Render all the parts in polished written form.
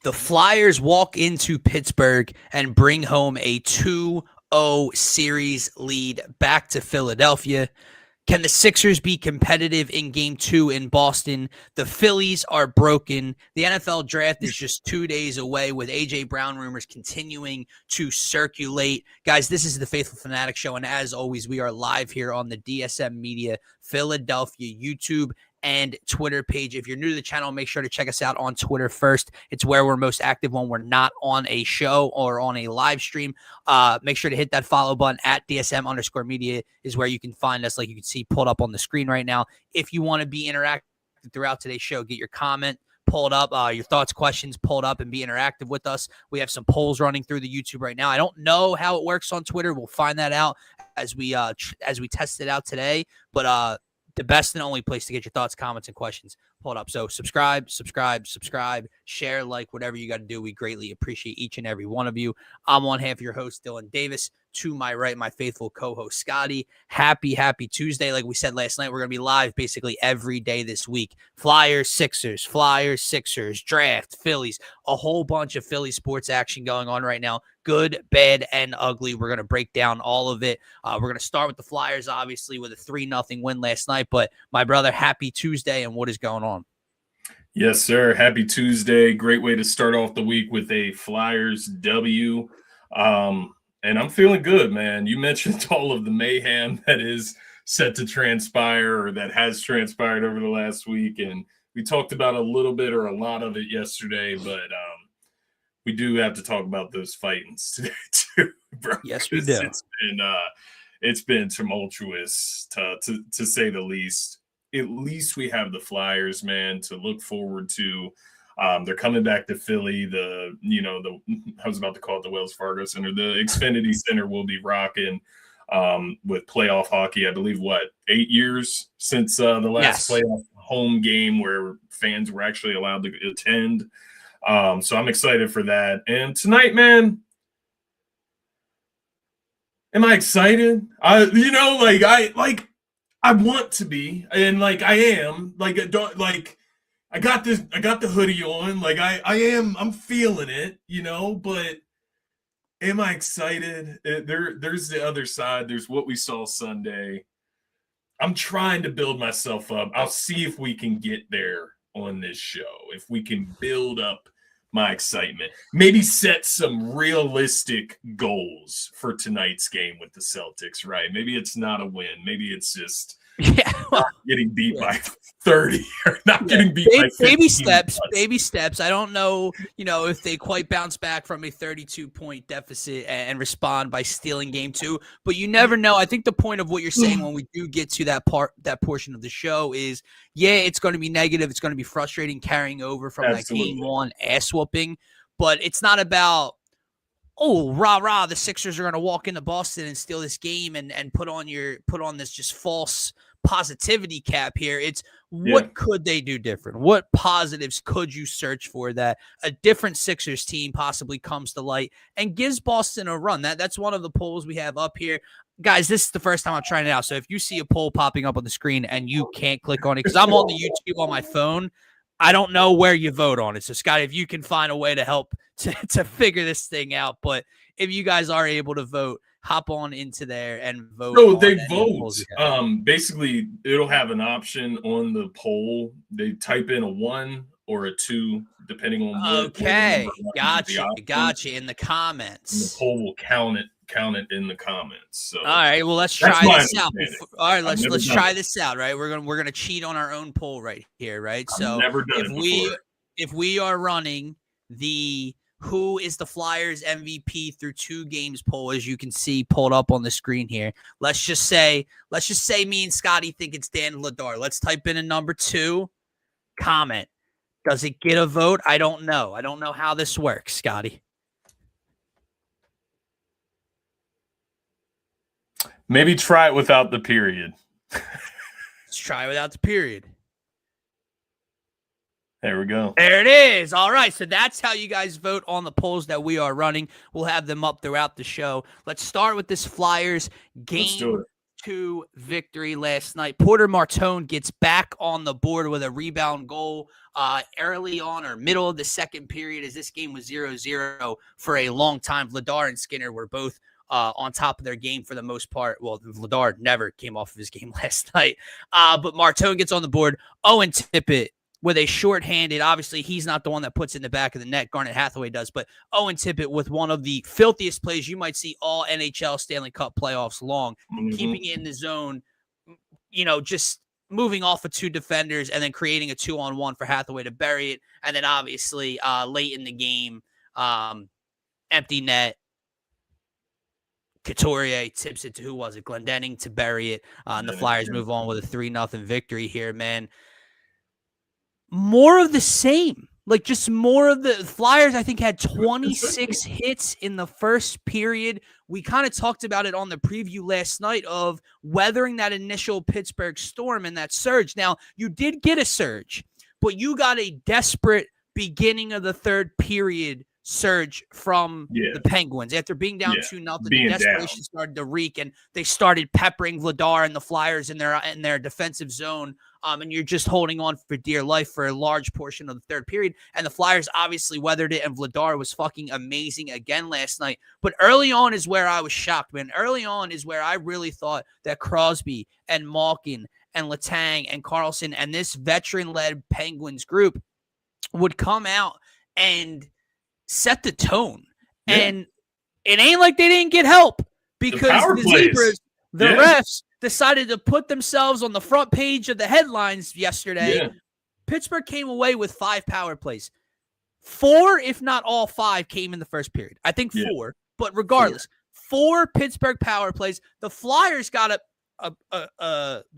The Flyers walk into Pittsburgh and bring home a 2-0 series lead back to Philadelphia. Can the Sixers be competitive in Game 2 in Boston? The Phillies are broken. The NFL draft is just 2 days away with A.J. Brown rumors continuing to circulate. Guys, this is the Phaithful Phanatics Show, and as always, we are live here on the DSM-Media Philadelphia YouTube and Twitter page. If you're new to the channel, make sure to check us out on Twitter first. It's where we're most active when we're not on a show or on a live stream. Make sure to hit that follow button at DSM_media is where you can find us, like you can see pulled up on the screen right now. If you want to be interactive throughout today's show, get your comment pulled up, your thoughts, questions pulled up, and be interactive with us. We have some polls running through the YouTube right now. I don't know how it works on Twitter. We'll find that out as we test it out today. But the best and only place to get your thoughts, comments, and questions pulled up. So subscribe, share, like, whatever you got to do. We greatly appreciate each and every one of you. I'm one half of your host, Dylan Davis. To my right, my faithful co-host, Scotty. Happy Tuesday. Like we said last night, we're going to be live basically every day this week. Flyers, Sixers, draft, Phillies, a whole bunch of Philly sports action going on right now. Good, bad, and ugly. We're going to break down all of it. We're going to start with the Flyers, obviously, with a 3-0 win last night. But my brother, happy Tuesday, and what is going on? Yes, sir. Happy Tuesday. Great way to start off the week with a Flyers W. And I'm feeling good, man. You mentioned all of the mayhem that is set to transpire or that has transpired over the last week. And we talked about a little bit or a lot of it yesterday, but we do have to talk about those fightings today too, bro. Yes, we do. It's been tumultuous to say the least. At least we have the Flyers, man, to look forward to. They're coming back to Philly. I was about to call it the Wells Fargo Center. The Xfinity Center will be rocking with playoff hockey. I believe, 8 years since the last playoff home game where fans were actually allowed to attend. So I'm excited for that. And tonight, man, am I excited? I want to be, and I am. I got the hoodie on. I'm feeling it, but am I excited? There's the other side. There's what we saw Sunday. I'm trying to build myself up. I'll see if we can get there on this show. If we can build up my excitement, maybe set some realistic goals for tonight's game with the Celtics, right? Maybe it's not a win. Maybe it's just not getting beat by 30 or not getting beat by 15. Baby steps. I don't know, if they quite bounce back from a 32-point deficit and respond by stealing game 2, but you never know. I think the point of what you're saying when we do get to that portion of the show is, it's going to be negative. It's going to be frustrating carrying over from that game 1 ass whooping, but it's not about, rah, the Sixers are going to walk into Boston and steal this game and put on this just false positivity cap here. It's what could they do different? What positives could you search for that a different Sixers team possibly comes to light and gives Boston a run? That's one of the polls we have up here. Guys, this is the first time I'm trying it out. So if you see a poll popping up on the screen and you can't click on it, because I'm on the YouTube on my phone, I don't know where you vote on it. So, Scott, if you can find a way to help to figure this thing out. But if you guys are able to vote, hop on into there and vote. No, they vote. Basically, it'll have an option on the poll. They type in a 1 or a 2, depending on Okay, gotcha. In the comments. And the poll will count it in the comments. So all right, well, let's try this out. All right, let's try this out, right? We're gonna cheat on our own poll right here, right? So never done it before. If we are running the who is the Flyers MVP through 2 games poll, as you can see pulled up on the screen here. Let's just say me and Scotty think it's Dan Ladar. Let's type in a number 2. Comment. Does it get a vote? I don't know. I don't know how this works, Scotty. Maybe try it without the period. Let's try without the period. There we go. There it is. All right. So that's how you guys vote on the polls that we are running. We'll have them up throughout the show. Let's start with this Flyers game 6-2 victory last night. Porter Martone gets back on the board with a rebound goal early on or middle of the second period, as this game was 0-0 for a long time. Vladar and Skinner were both on top of their game for the most part. Well, Vladar never came off of his game last night. But Martone gets on the board. Owen Tippett with a shorthanded, obviously he's not the one that puts in the back of the net. Garnet Hathaway does, but Owen Tippett with one of the filthiest plays you might see all NHL Stanley Cup playoffs long, keeping it in the zone, just moving off of two defenders and then creating a 2-on-1 for Hathaway to bury it. And then obviously late in the game, empty net, Couturier tips it to, who was it? Glendening to bury it. And the Flyers move on with a 3-0 victory here, man. More of the same. Like, just more of the Flyers, I think, had 26 hits in the first period. We kind of talked about it on the preview last night of weathering that initial Pittsburgh storm and that surge. Now, you did get a surge, but you got a desperate beginning of the third period surge from the Penguins. After being down 2-0, the desperation started to reek, and they started peppering Vladar and the Flyers in their defensive zone. And you're just holding on for dear life for a large portion of the third period. And the Flyers obviously weathered it, and Vladar was fucking amazing again last night. But early on is where I was shocked, man. Early on is where I really thought that Crosby and Malkin and Letang and Carlson and this veteran-led Penguins group would come out and set the tone. Yeah. And it ain't like they didn't get help, because the Zebras, the refs, decided to put themselves on the front page of the headlines yesterday. Yeah. Pittsburgh came away with 5 power plays. 4, if not all 5, came in the first period. I think 4, but regardless, 4 Pittsburgh power plays. The Flyers got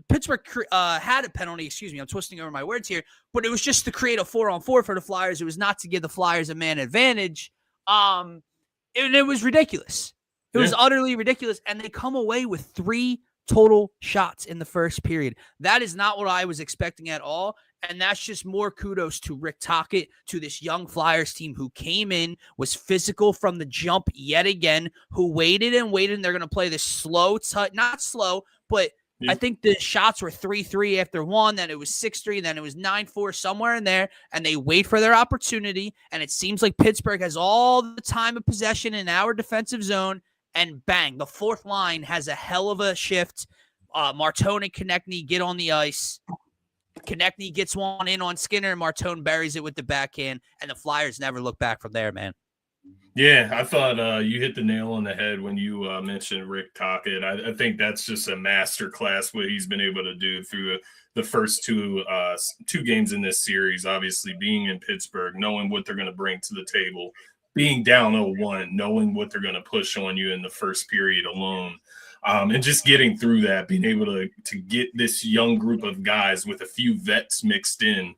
Pittsburgh had a penalty. Excuse me, I'm twisting over my words here, but it was just to create a 4-on-4 for the Flyers. It was not to give the Flyers a man advantage. And it was ridiculous. It was utterly ridiculous. And they come away with 3 total shots in the first period. That is not what I was expecting at all. And that's just more kudos to Rick Tocchet, to this young Flyers team who came in, was physical from the jump yet again, who waited and waited, and they're going to play this slow, not slow, but I think the shots were 3-3 after one, then it was 6-3, then it was 9-4, somewhere in there, and they wait for their opportunity, and it seems like Pittsburgh has all the time of possession in our defensive zone, and bang, the fourth line has a hell of a shift. Martone and Konechny get on the ice. Konechny gets one in on Skinner, and Martone buries it with the backhand, and the Flyers never look back from there, man. Yeah, I thought you hit the nail on the head when you mentioned Rick Tocchet. I think that's just a master class what he's been able to do through the first two games in this series. Obviously, being in Pittsburgh, knowing what they're going to bring to the table, being down 0-1, knowing what they're going to push on you in the first period alone. And just getting through that, being able to get this young group of guys with a few vets mixed in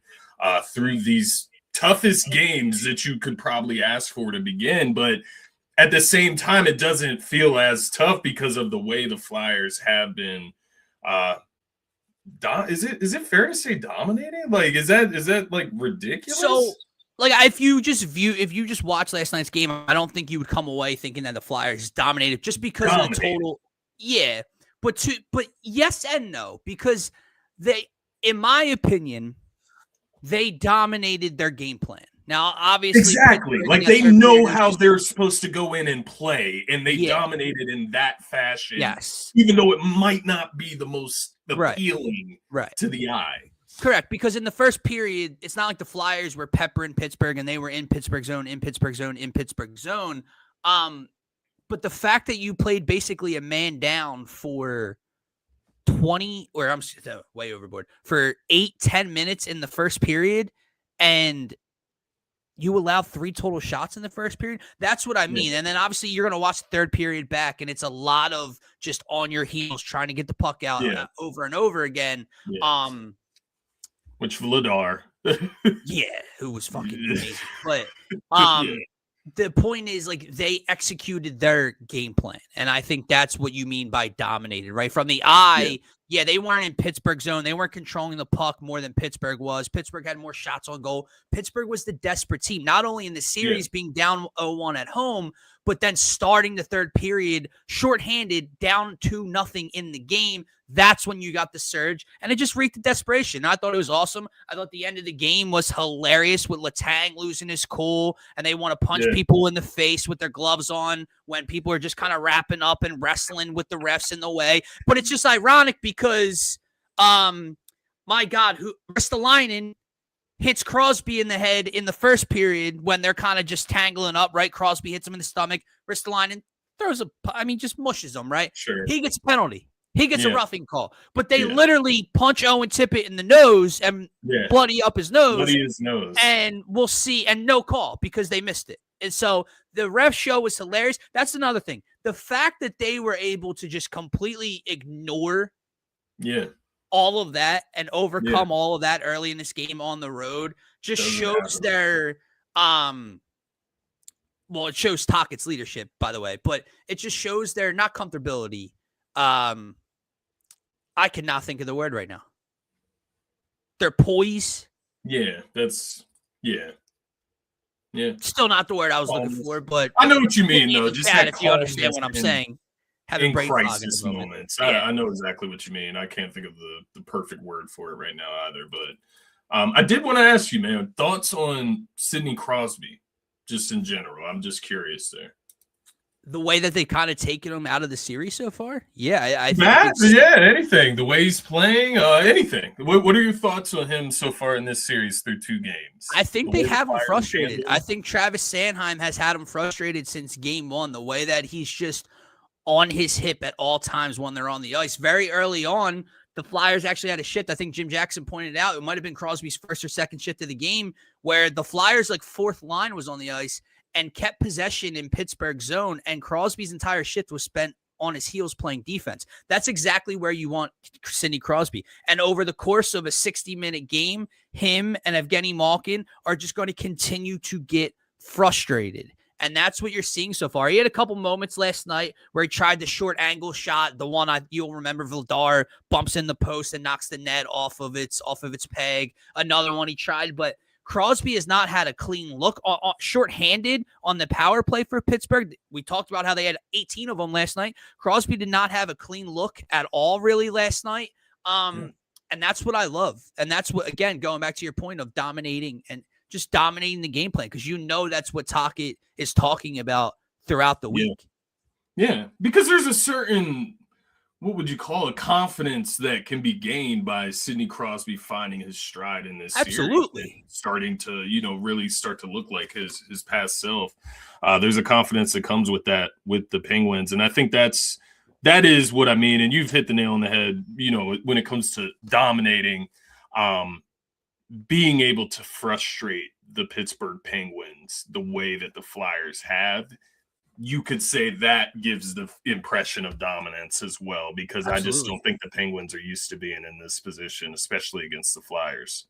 through these toughest games that you could probably ask for to begin. But at the same time, it doesn't feel as tough because of the way the Flyers have been. Is it fair to say dominating? Like, is that like ridiculous? So, like, if you just watch last night's game, I don't think you would come away thinking that the Flyers dominated just because of the total. Yeah, but yes and no, because they, in my opinion, they dominated their game plan. Now, obviously, exactly, like they know how they're supposed to go in and play, and they dominated in that fashion. Yes, even though it might not be the most appealing to the eye. Correct, because in the first period, it's not like the Flyers were peppering Pittsburgh and they were in Pittsburgh zone, in Pittsburgh zone, in Pittsburgh zone. But the fact that you played basically a man down for 20, or I'm way overboard, for 8-10 minutes in the first period, and you allowed 3 total shots in the first period, that's what I mean. And then obviously you're going to watch the third period back, and it's a lot of just on your heels trying to get the puck out over and over again. Which Vladar. Who was fucking amazing. But the point is, like, they executed their game plan, and I think that's what you mean by dominated, right? From the eye, they weren't in Pittsburgh zone. They weren't controlling the puck more than Pittsburgh was. Pittsburgh had more shots on goal. Pittsburgh was the desperate team, not only in the series being down 0-1 at home, but then starting the third period shorthanded, down 2-0 in the game, that's when you got the surge, and it just reeked of desperation. I thought it was awesome. I thought the end of the game was hilarious with Letang losing his cool, and they want to punch people in the face with their gloves on when people are just kind of wrapping up and wrestling with the refs in the way. But it's just ironic because, my God, Ristolainen hits Crosby in the head in the first period when they're kind of just tangling up, right? Crosby hits him in the stomach. Ristolainen just mushes him, right? Sure. He gets a penalty. He gets a roughing call. But they literally punch Owen Tippett in the nose and bloody up his nose. And we'll see. And no call because they missed it. And so the ref show was hilarious. That's another thing. The fact that they were able to just completely ignore all of that and overcome all of that early in this game on the road just shows their it shows Tockett's leadership, by the way, but it just shows their not comfortability. I cannot think of the word right now. Their poise. Yeah. Still not the word I was looking for, but I know what you mean, though. Just if you understand what I'm saying. In crisis moments. I know exactly what you mean. I can't think of the perfect word for it right now either. But I did want to ask you, man, thoughts on Sidney Crosby, just in general. I'm just curious there. The way that they kind of taken him out of the series so far? Yeah, I think anything. The way he's playing, anything. What are your thoughts on him so far in this series through 2 games? I think they have him frustrated. I think Travis Sanheim has had him frustrated since game 1. The way that he's just on his hip at all times when they're on the ice. Very early on, the Flyers actually had a shift. I think Jim Jackson pointed out it might have been Crosby's first or second shift of the game where the Flyers' fourth line was on the ice and kept possession in Pittsburgh's zone, and Crosby's entire shift was spent on his heels playing defense. That's exactly where you want Sidney Crosby. And over the course of a 60-minute game, him and Evgeny Malkin are just going to continue to get frustrated. And that's what you're seeing so far. He had a couple moments last night where he tried the short angle shot, the one you'll remember Vladar bumps in the post and knocks the net off of its peg. Another one he tried, but Crosby has not had a clean look. Short-handed on the power play for Pittsburgh. We talked about how they had 18 of them last night. Crosby did not have a clean look at all really last night. And that's what I love. And that's what, again, going back to your point of dominating and just dominating the game plan, because that's what Tocchet is talking about throughout the week. Yeah, because there's a certain, what would you call it, confidence that can be gained by Sidney Crosby finding his stride in this Absolutely. series. Starting to, really start to look like his past self. There's a confidence that comes with that, with the Penguins. And I think that is what I mean. And you've hit the nail on the head, when it comes to dominating, being able to frustrate the Pittsburgh Penguins the way that the Flyers have, you could say that gives the impression of dominance as well, because Absolutely. I just don't think the Penguins are used to being in this position, especially against the Flyers.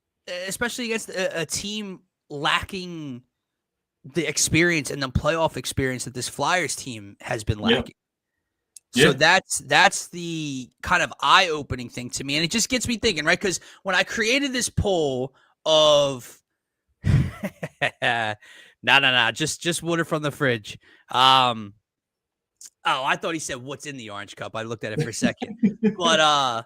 Especially against a team lacking the experience and the playoff experience that this Flyers team has been lacking. So that's the kind of eye-opening thing to me. And it just gets me thinking, right? Because when I created this poll of just water from the fridge. I thought he said what's in the orange cup. I looked at it for a second. But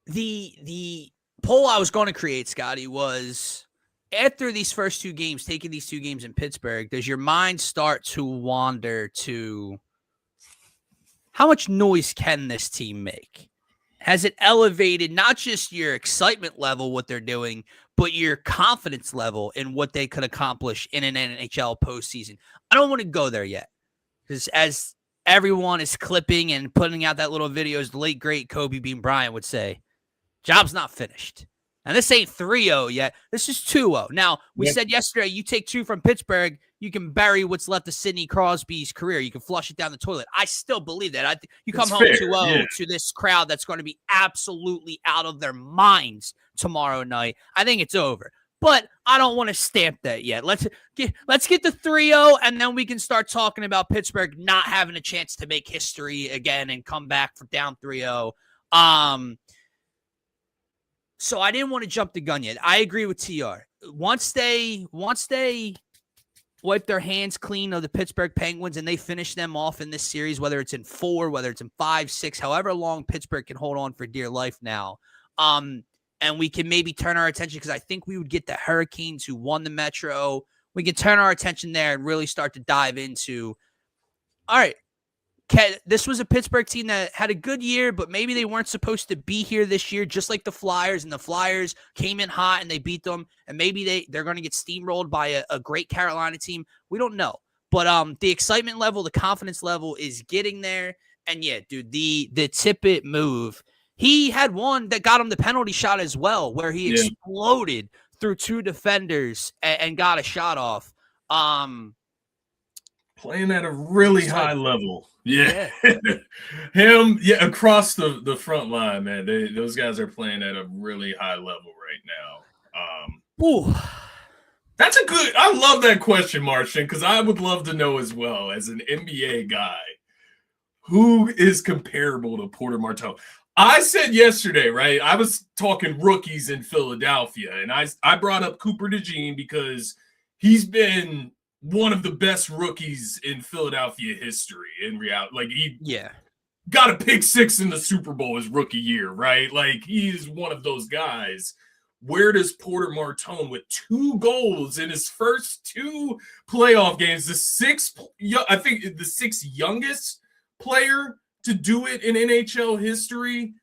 the poll I was going to create, Scotty, was after these first 2 games, taking these 2 games in Pittsburgh, does your mind start to wander to how much noise can this team make? Has it elevated not just your excitement level, what they're doing, but your confidence level in what they could accomplish in an NHL postseason? I don't want to go there yet, because as everyone is clipping and putting out that little video, as the late, great Kobe Bean Bryant would say, job's not finished. And this ain't 3-0 yet. This is 2-0. Now, we said yesterday, you take 2 from Pittsburgh, you can bury what's left of Sidney Crosby's career. You can flush it down the toilet. I still believe that. You come home 2-0 to this crowd that's going to be absolutely out of their minds tomorrow night. I think it's over. But I don't want to stamp that yet. Let's get to 3-0, and then we can start talking about Pittsburgh not having a chance to make history again and come back for down 3-0. So I didn't want to jump the gun yet. I agree with TR. Once they wipe their hands clean of the Pittsburgh Penguins and they finish them off in this series, whether it's in 4, whether it's in 5, 6, however long Pittsburgh can hold on for dear life now. And we can maybe turn our attention, because I think we would get the Hurricanes, who won the Metro. We can turn our attention there and really start to dive into, all right, this was a Pittsburgh team that had a good year, but maybe they weren't supposed to be here this year, just like the Flyers. And the Flyers came in hot and they beat them. And maybe they're going to get steamrolled by a great Carolina team. We don't know. But the excitement level, the confidence level is getting there. And yeah, dude, the Tippett move, he had one that got him the penalty shot as well, where he exploded through 2 defenders and got a shot off. Playing at a really high level. Yeah. Him, across the front line, man. Those guys are playing at a really high level right now. Ooh. That's I love that question, Martian, because I would love to know as well, as an NBA guy, who is comparable to Porter Martone. I said yesterday, right? I was talking rookies in Philadelphia, and I brought up Cooper DeJean because he's been one of the best rookies in Philadelphia history in reality. Like, he got a pick 6 in the Super Bowl his rookie year, right? Like, he's one of those guys. Where does Porter Martone, with 2 goals in his first 2 playoff games, I think the 6th youngest player to do it in NHL history?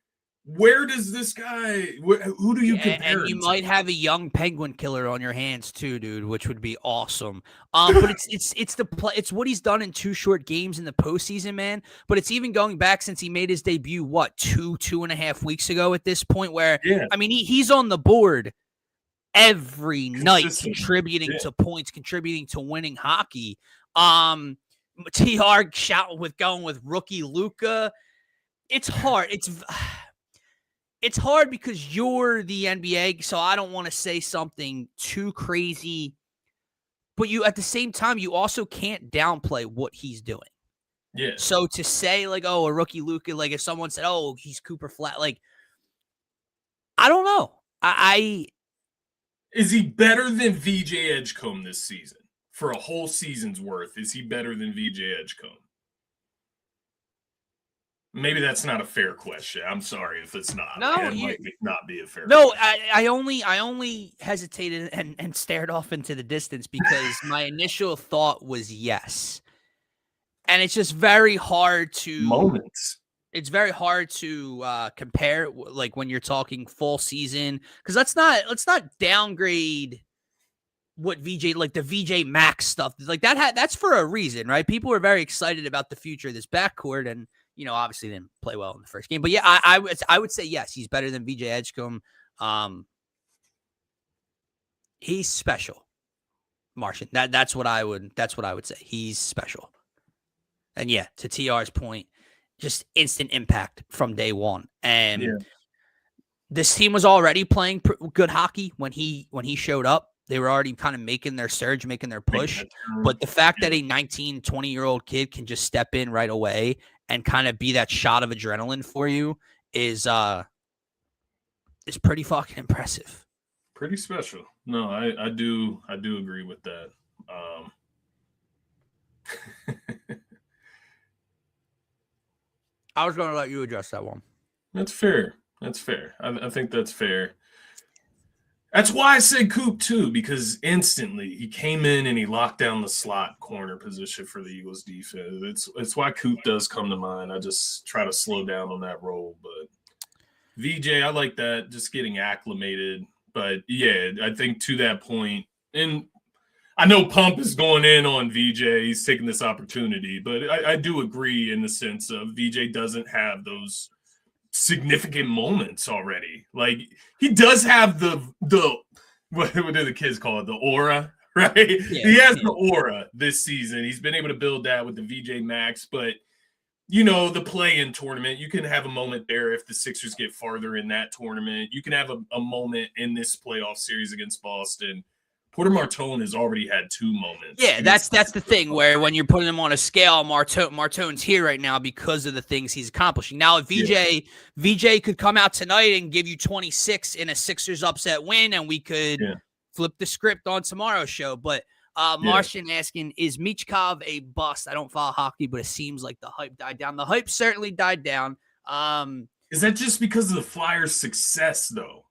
Where does this guy? Who do you compare? And you might have a young Penguin killer on your hands too, dude, which would be awesome. But it's what he's done in 2 short games in the postseason, man. But it's even going back since he made his debut, 2.5 weeks ago at this point, where I mean he's on the board every night, contributing to points, contributing to winning hockey. TR shouting with going with rookie Luka. It's hard. It's hard because you're the NBA, so I don't want to say something too crazy. But you, at the same time, you also can't downplay what he's doing. Yeah. So to say, like, oh, a rookie Luka, like if someone said, oh, he's Cooper Flat, like, I don't know. Is he better than VJ Edgecombe this season? For a whole season's worth, is he better than VJ Edgecombe? Maybe that's not a fair question. I'm sorry if it's not. No, it might not be a fair question. I only hesitated and stared off into the distance because my initial thought was yes. And it's just very hard to It's very hard to compare, like when you're talking full season, because let's not downgrade what VJ, like the VJ Max stuff, like that's for a reason, right? People were very excited about the future of this backcourt, and obviously didn't play well in the first game. But yeah, I would say yes, he's better than VJ Edgecombe. He's special, Martian. That's what I would say. He's special. And yeah, to TR's point, just instant impact from day one. And this team was already playing good hockey when he showed up. They were already kind of making their surge, making their push. But the fact that a 19, 20-year-old kid can just step in right away and kind of be that shot of adrenaline for you is pretty fucking impressive. Pretty special. No, I do agree with that. I was going to let you address that one. That's fair. I think that's fair. That's why I said Coop too, because instantly he came in and he locked down the slot corner position for the Eagles defense. It's why Coop does come to mind. I just try to slow down on that role. But VJ, I like that, just getting acclimated. But yeah, I think to that point, and I know Pump is going in on VJ. He's taking this opportunity, but I do agree in the sense of VJ doesn't have those significant moments already. Like, he does have the what do the kids call it? The aura, right? Yeah, he has the aura this season. He's been able to build that with the VJ Max, but the play-in tournament, you can have a moment there if the Sixers get farther in that tournament. You can have a moment in this playoff series against Boston. Porter Martone has already had 2 moments. Yeah, that's the thing, where when you're putting him on a scale, Martone's here right now because of the things he's accomplishing. Now, if VJ could come out tonight and give you 26 in a Sixers upset win, and we could flip the script on tomorrow's show. But Martian asking, is Michkov a bust? I don't follow hockey, but it seems like the hype died down. The hype certainly died down. Is that just because of the Flyers' success, though?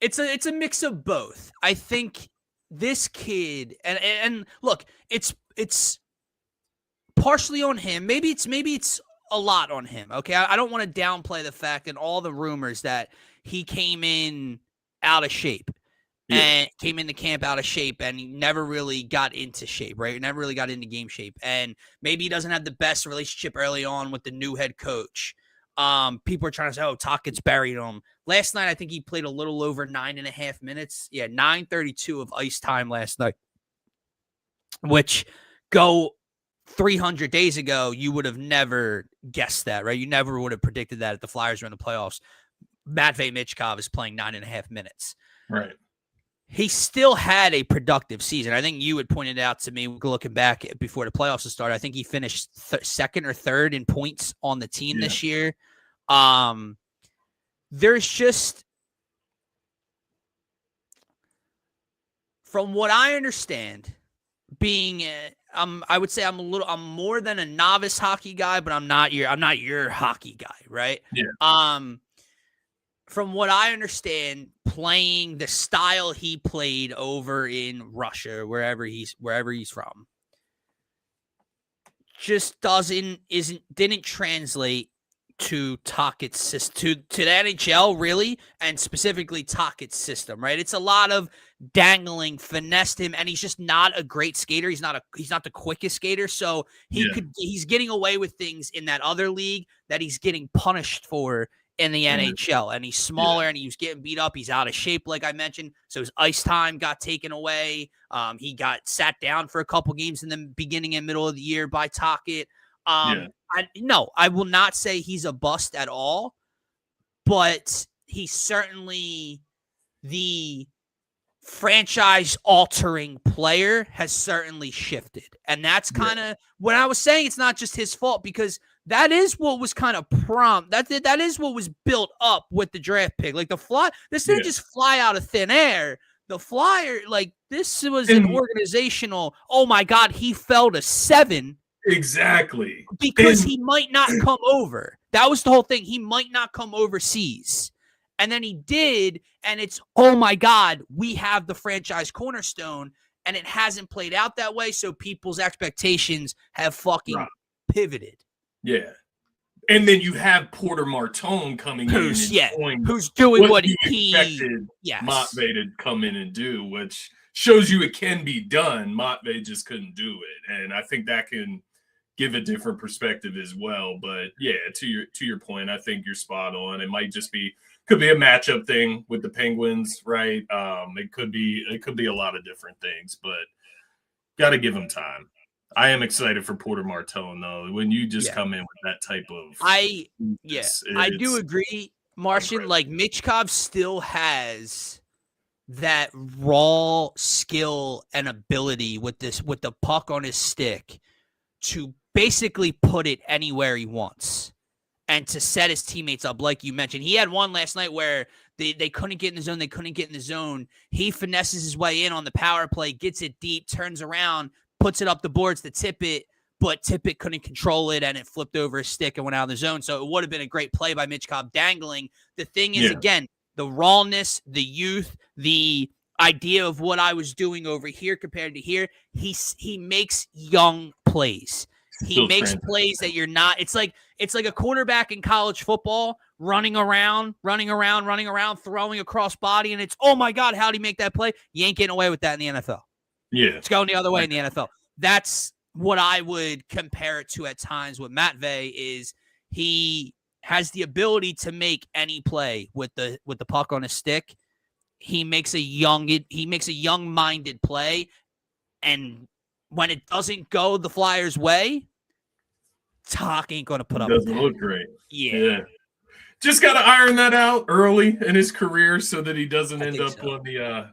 It's a mix of both. I think this kid, and look, it's partially on him. Maybe it's a lot on him. Okay, I don't want to downplay the fact and all the rumors that he came in out of shape. And came into camp out of shape, and he never really got into shape, right? Never really got into game shape. And maybe he doesn't have the best relationship early on with the new head coach. People are trying to say, oh, Tockett's buried him. Last night, I think he played a little over 9.5 minutes. Yeah, 9:32 of ice time last night, which go 300 days ago, you would have never guessed that, right? You never would have predicted that if the Flyers were in the playoffs. Matvei Michkov is playing 9.5 minutes. Right. He still had a productive season. I think you had pointed out to me looking back before the playoffs started. I think he finished second or third in points on the team this year. There's just, from what I understand, being I would say I'm more than a novice hockey guy, but I'm not your hockey guy, right? Yeah. From what I understand, playing the style he played over in Russia, wherever he's from, just didn't translate to Tockett's system, to the NHL, really, and specifically Tockett's system, right? It's a lot of dangling, finessed him, and he's just not a great skater. He's not the quickest skater, so he's getting away with things in that other league that he's getting punished for in the NHL, and he's smaller and he was getting beat up. He's out of shape, like I mentioned. So his ice time got taken away. He got sat down for a couple games in the beginning and middle of the year by Tocchet. I will not say he's a bust at all, but he's certainly the franchise-altering player has certainly shifted. And that's kind of when I was saying it's not just his fault, because that is what was kind of that is what was built up with the draft pick. Like this didn't just fly out of thin air. The Flyer, like, this was an organizational, oh my God, he fell to 7. Exactly. Because he might not come over. That was the whole thing. He might not come overseas. And then he did, and it's, oh my God, we have the franchise cornerstone, and it hasn't played out that way, so people's expectations have fucking pivoted. Yeah. And then you have Porter Martone coming who's doing what he expected Matvei to come in and do, which shows you it can be done. Matvei just couldn't do it. And I think that can give a different perspective as well. But yeah, to your point, I think you're spot on. It might just could be a matchup thing with the Penguins, right? It could be a lot of different things, but got to give them time. I am excited for Porter Martone, though. When you just come in with that type of, I do agree, Martian. Incredible. Like, Michkov still has that raw skill and ability with the puck on his stick to basically put it anywhere he wants and to set his teammates up. Like you mentioned, he had one last night where they couldn't get in the zone. He finesses his way in on the power play, gets it deep, turns around, puts it up the boards to tip it, but Tippett couldn't control it, and it flipped over his stick and went out of the zone. So it would have been a great play by Michkov dangling. The thing is, again, the rawness, the youth, the idea of what I was doing over here compared to here, he makes young plays. He makes plays that you're not. It's like a quarterback in college football running around, throwing a cross body, and it's, oh my God, how'd he make that play? You ain't getting away with that in the NFL. Yeah. It's going the other way in the NFL. That's what I would compare it to at times with Matvei. Is he has the ability to make any play with the puck on his stick. He makes a young-minded play, and when it doesn't go the Flyers' way, Talk ain't going to put up with that. Doesn't look great. Yeah. Just got to iron that out early in his career so that he doesn't end up on the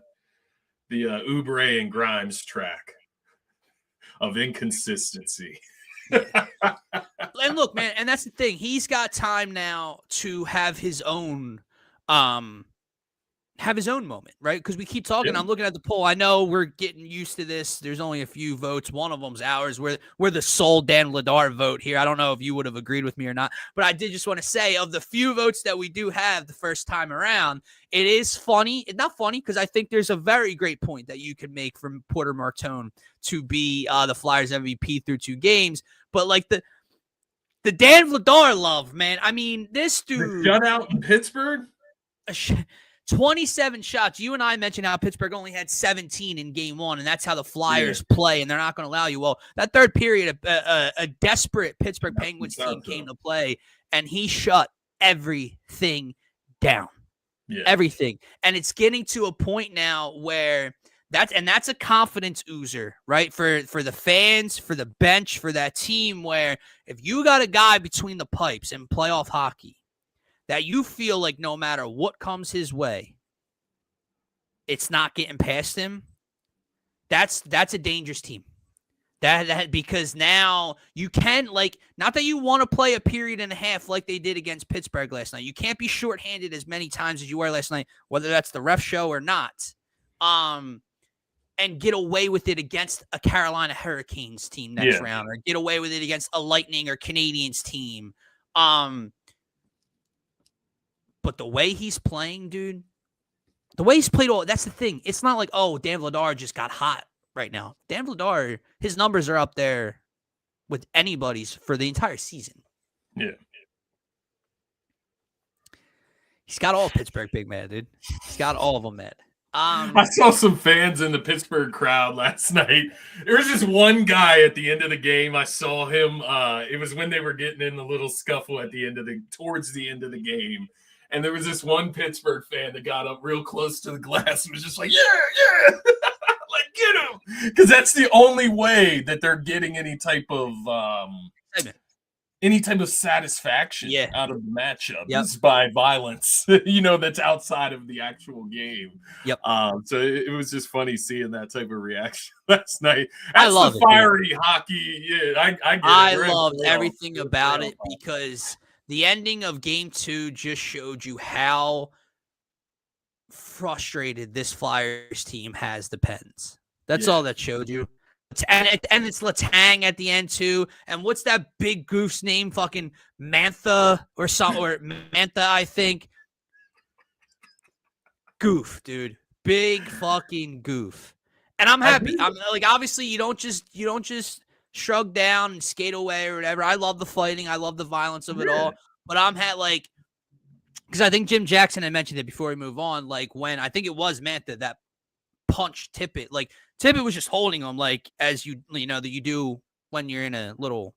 Oubre and Grimes track of inconsistency. And look, man, and that's the thing. He's got time now to have his own have his own moment, right? Because we keep talking. I'm looking at the poll. I know we're getting used to this. There's only a few votes. One of them's ours. We're the sole Dan Vladar vote here. I don't know if you would have agreed with me or not, but I did just want to say, of the few votes that we do have the first time around, it is funny. It's not funny because I think there's a very great point that you could make from Porter Martone to be the Flyers MVP through 2 games. But like the Dan Vladar love, man. I mean, this dude. The shutout in Pittsburgh? 27 shots. You and I mentioned how Pittsburgh only had 17 in game 1, and that's how the Flyers play, and they're not going to allow you. Well, that third period, a desperate Pittsburgh Penguins team came to play, and he shut everything down. Yeah. Everything. And it's getting to a point now where that's a confidence oozer, right? For the fans, for the bench, for that team, where if you got a guy between the pipes in playoff hockey, that you feel like no matter what comes his way, it's not getting past him, that's a dangerous team. That because now you can, like, not that you want to play a period and a half like they did against Pittsburgh last night. You can't be shorthanded as many times as you were last night, whether that's the ref show or not, and get away with it against a Carolina Hurricanes team next round, or get away with it against a Lightning or Canadiens team. But the way he's playing, dude, the way he's played, that's the thing. It's not like, oh, Dan Vladar just got hot right now. Dan Vladar, his numbers are up there with anybody's for the entire season. Yeah. He's got all Pittsburgh big man, dude. He's got all of them, man. I saw some fans in the Pittsburgh crowd last night. There was this one guy at the end of the game. I saw him. It was when they were getting in the little scuffle at the end of towards the end of the game. And there was this one Pittsburgh fan that got up real close to the glass and was just like, yeah. Like, get him. Because that's the only way that they're getting any type of satisfaction out of the matchup is by violence, that's outside of the actual game. Yep. So it was just funny seeing that type of reaction last night. I love the fiery hockey. Yeah, I loved everything about it because the ending of game 2 just showed you how frustrated this Flyers team has the Pens. That's all that showed you. And it's Letang at the end too. And what's that big goof's name? Fucking Mantha or Mantha, I think. Goof, dude. Big fucking goof. And I'm happy. I'm like, obviously you don't just shrug down and skate away or whatever. I love the fighting. I love the violence of it all. But I'm because I think Jim Jackson had mentioned it before we move on. Like when I think it was Mantha that punched Tippett. Like Tippett was just holding him, like as you know that you do when you're in a little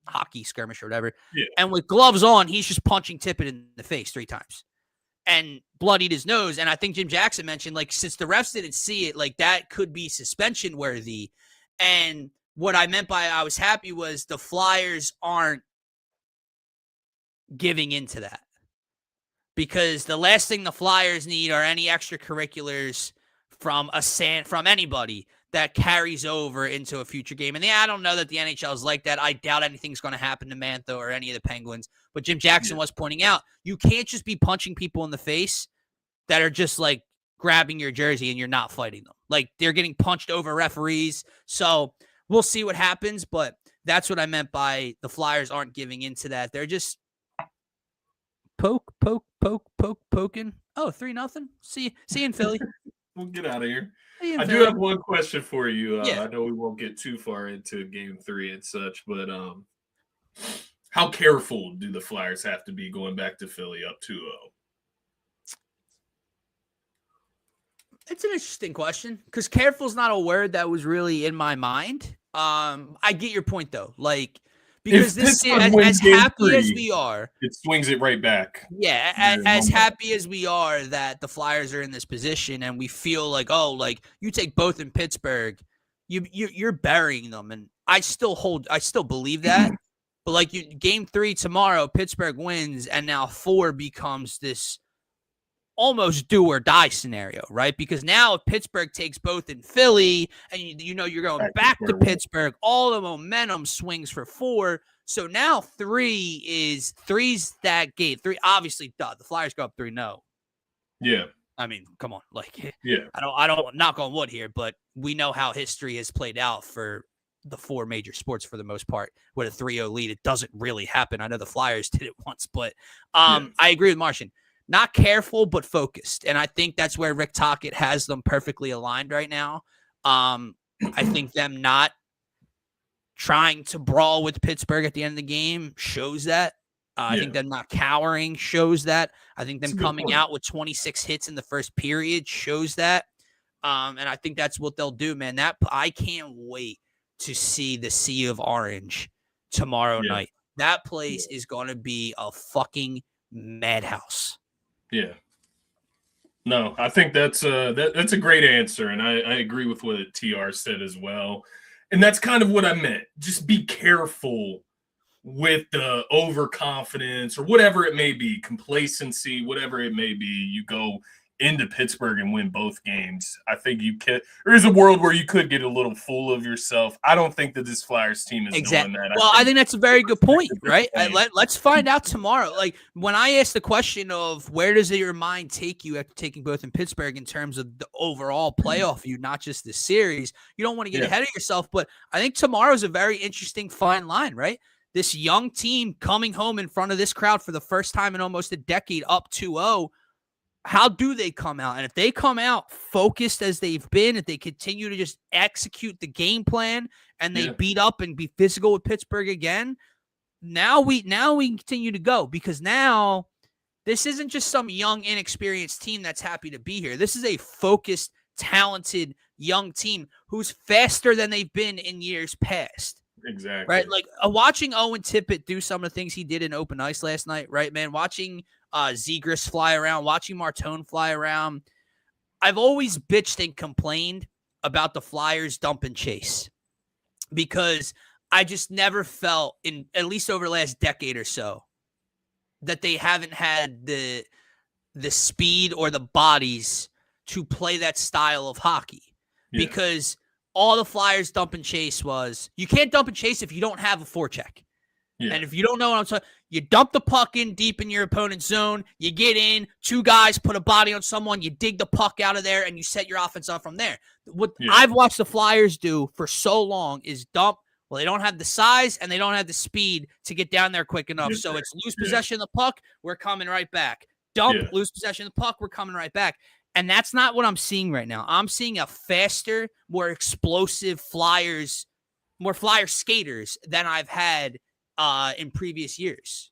hockey skirmish or whatever. Yeah. And with gloves on, he's just punching Tippett in the face 3 times and bloodied his nose. And I think Jim Jackson mentioned, like, since the refs didn't see it, like that could be suspension worthy. And what I meant by I was happy was the Flyers aren't giving into that, because the last thing the Flyers need are any extracurriculars from anybody that carries over into a future game. And I don't know that the NHL is like that. I doubt anything's going to happen to Mantha or any of the Penguins. But Jim Jackson was pointing out, you can't just be punching people in the face that are just like grabbing your jersey and you're not fighting them. Like they're getting punched over referees. So we'll see what happens. But that's what I meant by the Flyers aren't giving into that. They're just poking. Oh, 3-0. See you in Philly. We'll get out of here. I do have one question for you. I know we won't get too far into game 3 and such, but how careful do the Flyers have to be going back to Philly up 2-0? It's an interesting question because careful is not a word that was really in my mind. I get your point though. Like, because this is as happy as we are, it swings it right back. Yeah, as happy as we are that the Flyers are in this position, and we feel like, oh, like you take both in Pittsburgh, you're burying them, and I still believe that. But like game 3 tomorrow, Pittsburgh wins, and now 4 becomes this almost do or die scenario, right? Because now if Pittsburgh takes both in Philly and you're going back to Pittsburgh, all the momentum swings for 4. So now 3's that game. 3, obviously, the Flyers go up 3-0. Yeah. I mean, come on. Like, Yeah. I don't knock on wood here, but we know how history has played out for the four major sports for the most part. With a 3-0 lead, it doesn't really happen. I know the Flyers did it once, but I agree with Martian. Not careful, but focused. And I think that's where Rick Tocchet has them perfectly aligned right now. I think them not trying to brawl with Pittsburgh at the end of the game shows that. I think them not cowering shows that. I think them coming out with 26 hits in the first period shows that. And I think that's what they'll do, man. I can't wait to see the Sea of Orange tomorrow night. That place is going to be a fucking madhouse. Yeah. No, I think that's a great answer, and I agree with what TR said as well. And that's kind of what I meant. Just be careful with the overconfidence or whatever it may be, complacency, whatever it may be. You go into Pittsburgh and win both games. I think there's a world where you could get a little full of yourself. I don't think that this Flyers team is doing that. Well, I think that's a very good point, right? Let's find out tomorrow. Like, when I asked the question of where does your mind take you after taking both in Pittsburgh in terms of the overall playoff view, not just the series, you don't want to get ahead of yourself, but I think tomorrow is a very interesting fine line, right? This young team coming home in front of this crowd for the first time in almost a decade, up 2-0. How do they come out? And if they come out focused as they've been, if they continue to just execute the game plan and they beat up and be physical with Pittsburgh again, now we can continue to go, because now this isn't just some young, inexperienced team that's happy to be here. This is a focused, talented young team who's faster than they've been in years past. Exactly. Right? Like, watching Owen Tippett do some of the things he did in open ice last night, right, man? Watching Zegras fly around, watching Martone fly around. I've always bitched and complained about the Flyers dump and chase, because I just never felt, in at least over the last decade or so, that they haven't had the speed or the bodies to play that style of hockey. Because all the Flyers dump and chase was, you can't dump and chase if you don't have a forecheck. And if you don't know what I'm talking, you dump the puck in deep in your opponent's zone, you get in, two guys put a body on someone, you dig the puck out of there, and you set your offense up from there. What I've watched the Flyers do for so long is dump. Well, they don't have the size and they don't have the speed to get down there quick enough. So it's lose possession of the puck, we're coming right back. Dump, lose possession of the puck, we're coming right back. And that's not what I'm seeing right now. I'm seeing a faster, more explosive Flyers, more Flyer skaters than I've had in previous years.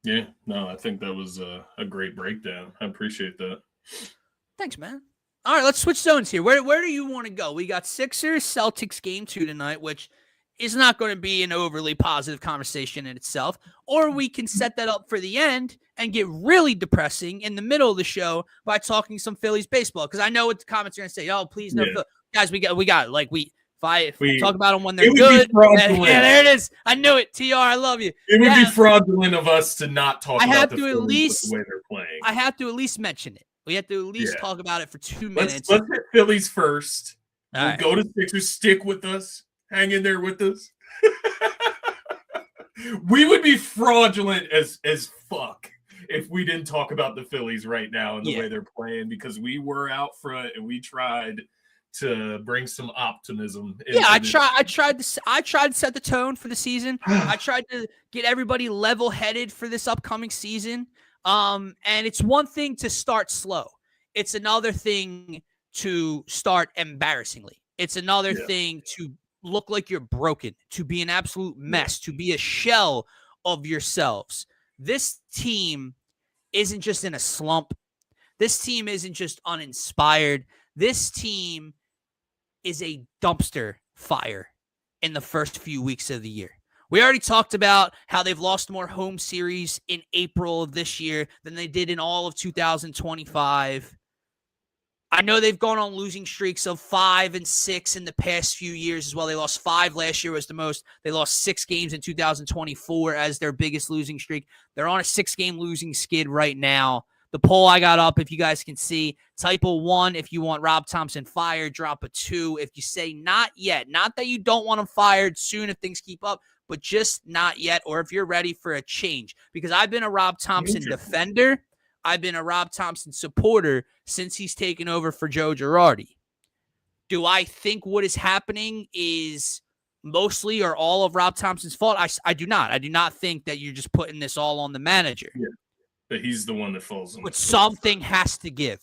Yeah, no, I think that was a great breakdown. I appreciate that. Thanks, man. All right, let's switch zones here. Where do you want to go? We got Sixers, Celtics game 2 tonight, which is not going to be an overly positive conversation in itself. Or we can set that up for the end and get really depressing in the middle of the show by talking some Phillies baseball. Because I know what the comments are going to say. Oh, please no, guys, we got if we talk about them when they're good. Yeah, there it is. I knew it. TR, I love you. It would be fraudulent of us to not talk about the Phillies the way they're playing. I have to at least mention it. We have to at least talk about it for 2 minutes. Let's hit Phillies first. We'll go to Sixers. Stick with us. Hang in there with us. We would be fraudulent as fuck if we didn't talk about the Phillies right now and the way they're playing, because we were out front and we tried to bring some optimism. I tried to set the tone for the season. I tried to get everybody level-headed for this upcoming season. And it's one thing to start slow. It's another thing to start embarrassingly. It's another thing to look like you're broken, to be an absolute mess, to be a shell of yourselves. This team isn't just in a slump. This team isn't just uninspired. This team is a dumpster fire in the first few weeks of the year. We already talked about how they've lost more home series in April of this year than they did in all of 2025. I know they've gone on losing streaks of 5 and 6 in the past few years as well. They lost 5 last year was the most. They lost 6 games in 2024 as their biggest losing streak. They're on a 6-game losing skid right now. The poll I got up, if you guys can see, type a 1 if you want Rob Thompson fired, drop a 2 if you say not yet. Not that you don't want him fired soon if things keep up, but just not yet, or if you're ready for a change. Because I've been a Rob Thompson defender I've been a Rob Thompson supporter since he's taken over for Joe Girardi. Do I think what is happening is mostly or all of Rob Thompson's fault? I do not. I do not think that you're just putting this all on the manager. Yeah. But he's the one that falls on. But something has to give.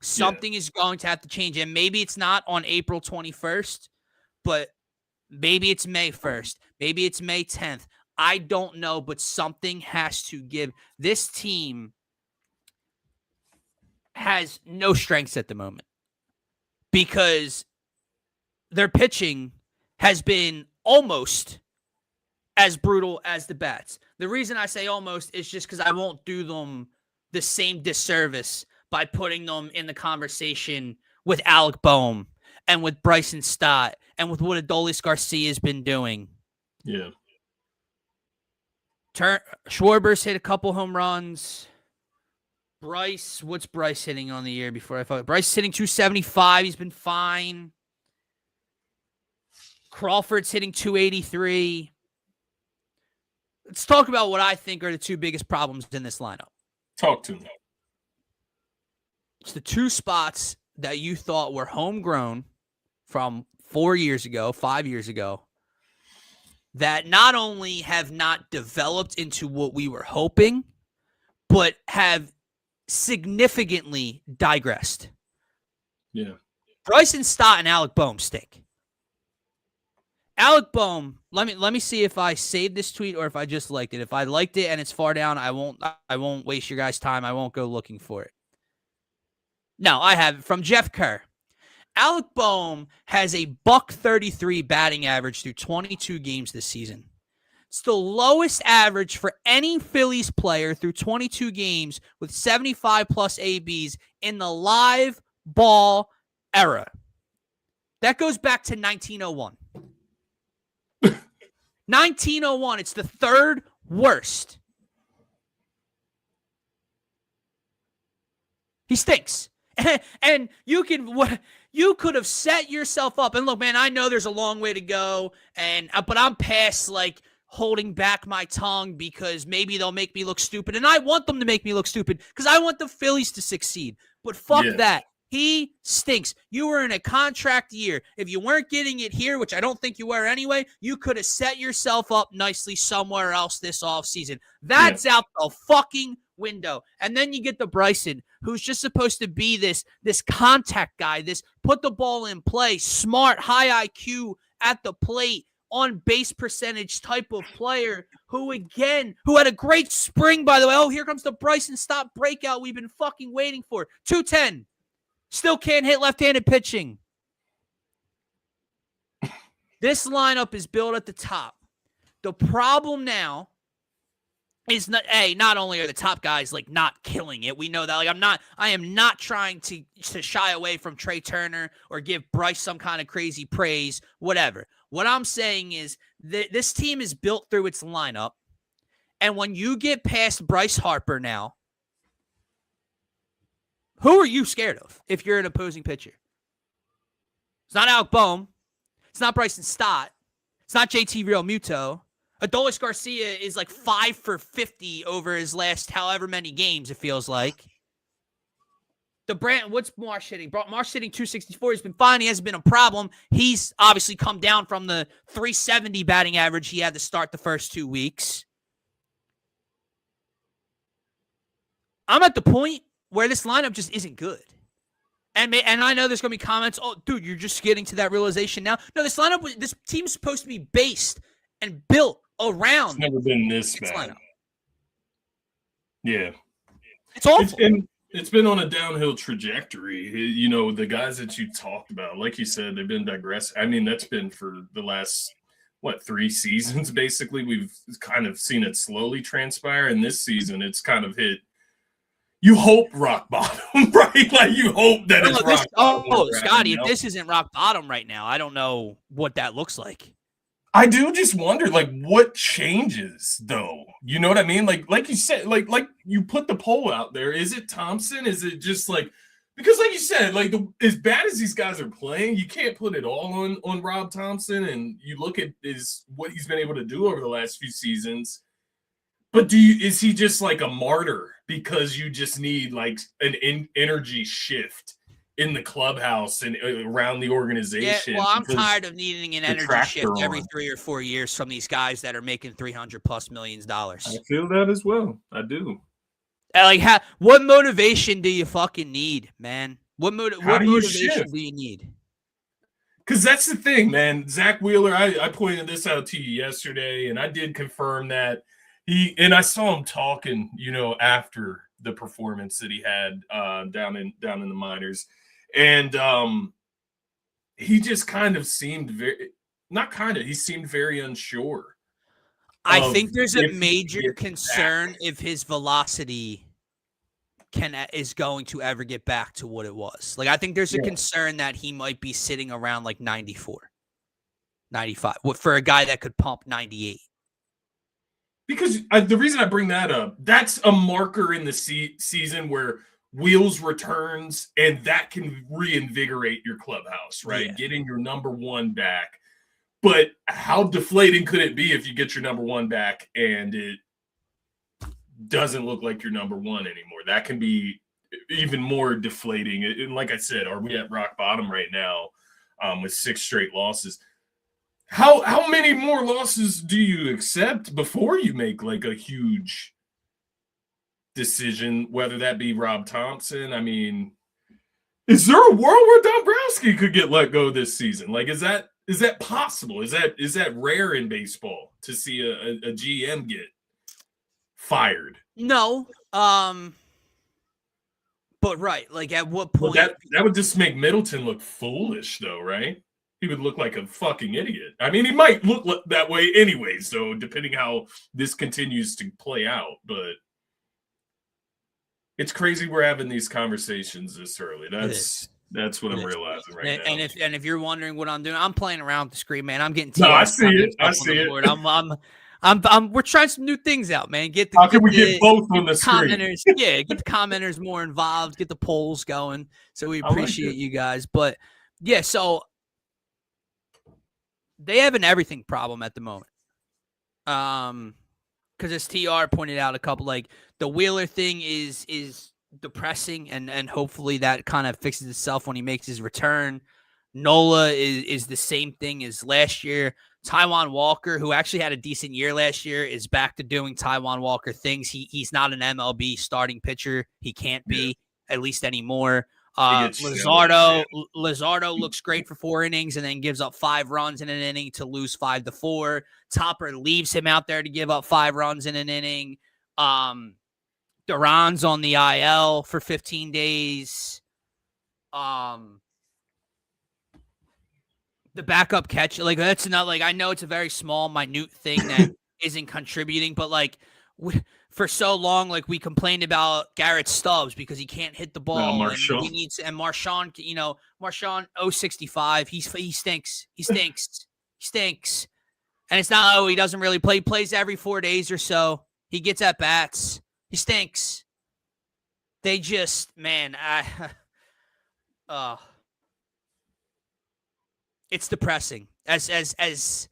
Something is going to have to change. And maybe it's not on April 21st, but maybe it's May 1st. Maybe it's May 10th. I don't know, but something has to give. This team has no strengths at the moment because their pitching has been almost as brutal as the bats. The reason I say almost is just because I won't do them the same disservice by putting them in the conversation with Alec Boehm and with Bryson Stott and with what Adolis Garcia has been doing. Yeah. Schwarber's hit a couple home runs. Bryce, what's Bryce hitting on the year before I thought? Bryce hitting 275. He's been fine. Crawford's hitting 283. Let's talk about what I think are the two biggest problems in this lineup. Talk to me. It's the two spots that you thought were homegrown from 4 years ago, 5 years ago, that not only have not developed into what we were hoping, but have significantly digressed. Yeah. Bryson Stott and Alec Boehm stink. Alec Boehm, let me see if I saved this tweet or if I just liked it. If I liked it and it's far down, I won't waste your guys' time. I won't go looking for it. No, I have it from Jeff Kerr. Alec Boehm has a .133 batting average through 22 games this season. It's the lowest average for any Phillies player through 22 games with 75-plus ABs in the live ball era. That goes back to 1901. 1901, it's the third worst. He stinks. And you could have set yourself up. And look, man, I know there's a long way to go, but I'm past like holding back my tongue because maybe they'll make me look stupid. And I want them to make me look stupid because I want the Phillies to succeed. But fuck that. He stinks. You were in a contract year. If you weren't getting it here, which I don't think you were anyway, you could have set yourself up nicely somewhere else this offseason. That's out the fucking window. And then you get the Bryson, who's just supposed to be this contact guy, this put the ball in play, smart, high IQ at the plate, on base percentage type of player who had a great spring, by the way. Oh, here comes the Bryson Stott breakout we've been fucking waiting for. 210. Still can't hit left-handed pitching. This lineup is built at the top. The problem now is not only are the top guys like not killing it. We know that. Like I am not trying to shy away from Trey Turner or give Bryce some kind of crazy praise, whatever. What I'm saying is that this team is built through its lineup. And when you get past Bryce Harper now, who are you scared of if you're an opposing pitcher? It's not Alec Boehm. It's not Bryson Stott. It's not JT Realmuto. Adolis Garcia is like 5 for 50 over his last however many games, it feels like. What's Marsh hitting? Marsh hitting 264. He's been fine. He hasn't been a problem. He's obviously come down from the 370 batting average he had to start the first 2 weeks. I'm at the point where this lineup just isn't good. And I know there's going to be comments, oh, dude, you're just getting to that realization now. No, this team's supposed to be based and built around. It's never been this bad. Lineup. Yeah. It's awful. It's been on a downhill trajectory. You know, the guys that you talked about, like you said, they've been digressing. I mean, that's been for the last, 3 seasons, basically. We've kind of seen it slowly transpire. And this season, it's kind of hit. You hope rock bottom, right? Like you hope that it's rock bottom. Oh, Scotty, if this isn't rock bottom right now, I don't know what that looks like. I do just wonder, what changes, though? You know what I mean? Like you said, like you put the poll out there. Is it Thompson? Is it just because like you said, as bad as these guys are playing, you can't put it all on Rob Thompson. And you look at what he's been able to do over the last few seasons. But is he just like a martyr because you just need like an energy shift in the clubhouse and around the organization? Yeah, well, I'm because tired of needing an the energy tracks shift are every on. 3 or 4 years from these guys that are making $300+ million. I feel that as well. I do. Like, what motivation do you fucking need, man? What How do you motivation shift? do you need? Because that's the thing, man. Zach Wheeler, I pointed this out to you yesterday, and I did confirm that I saw him talking, after the performance that he had down in the minors, and he just kind of seemed he seemed very unsure I of think there's a if he could major get back. concern if his velocity is going to ever get back to what it was. Like, I think there's a Yeah. concern that he might be sitting around like 94, 95 for a guy that could pump 98. Because the reason I bring that up, that's a marker in the season where Wheels returns, and that can reinvigorate your clubhouse, right? Yeah. Getting your number one back. But how deflating could it be if you get your number one back and it doesn't look like your number one anymore? That can be even more deflating. And like I said, are we at rock bottom right now with 6 straight losses? How many more losses do you accept before you make like a huge decision, whether that be Rob Thompson? I mean, is there a world where Dombrowski could get let go this season? Like, is that possible? Is that rare in baseball to see a GM get fired? No. But right, like at what point? Well, that would just make Middleton look foolish, though, right? He would look like a fucking idiot. I mean, he might look that way anyway, so depending how this continues to play out, but it's crazy we're having these conversations this early. That's what I'm realizing right now. And if you're wondering what I'm doing, I'm playing around with the screen, man. I'm getting No, I see it. I see it. We're trying some new things out, man. How can we get both on the screen? Yeah, get the commenters more involved, get the polls going. So we appreciate you guys. But yeah, so they have an everything problem at the moment. Because as TR pointed out, a couple, like the Wheeler thing is depressing, and hopefully that kind of fixes itself when he makes his return. Nola is the same thing as last year. Taijuan Walker, who actually had a decent year last year, is back to doing Taijuan Walker things. He's not an MLB starting pitcher. He can't be, at least anymore. Luzardo looks great for 4 innings and then gives up 5 runs in an inning to lose 5-4. Topper leaves him out there to give up 5 runs in an inning. Duran's on the IL for 15 days. The backup catch, like that's not like, I know it's a very small, minute thing that isn't contributing, but like for so long, like we complained about Garrett Stubbs because he can't hit the ball, and Marshawn, Marshawn 065, he stinks, and it's not he doesn't really play, he plays every 4 days or so, he gets at bats, he stinks. They just, man, it's depressing. As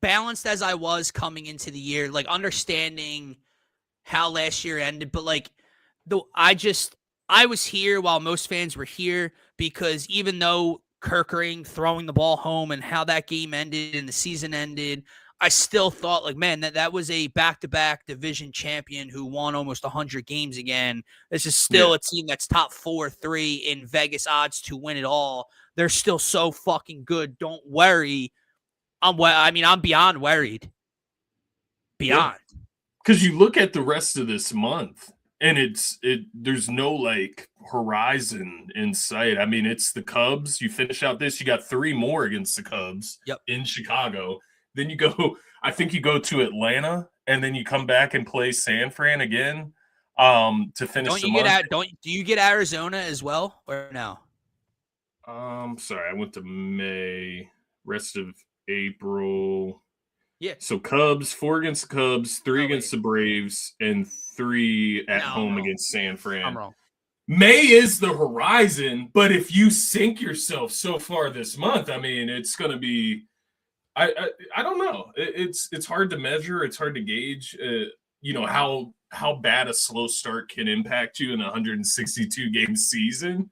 balanced as I was coming into the year, like understanding how last year ended, but like I was here while most fans were here, because even though Kerkering throwing the ball home and how that game ended and the season ended, I still thought like, man, that was a back-to-back division champion who won almost 100 games again. This is still a team that's top 4-3 in Vegas odds to win it all. They're still so fucking good. Don't worry. I'm beyond worried. Beyond. Because you look at the rest of this month, and there's no like horizon in sight. I mean, it's the Cubs. You finish out this, you got 3 more against the Cubs in Chicago. Then you go, I think you go to Atlanta, and then you come back and play San Fran again to finish the month. Do you get Arizona as well, or no? Sorry, I went to May, rest of April. Yeah. So Cubs, 4 against the Cubs, 3 against the Braves, and 3 at home against San Fran. I'm wrong. May is the horizon, but if you sink yourself so far this month, I mean, it's going to be I don't know. It's hard to measure. It's hard to gauge. How bad a slow start can impact you in a 162 game season.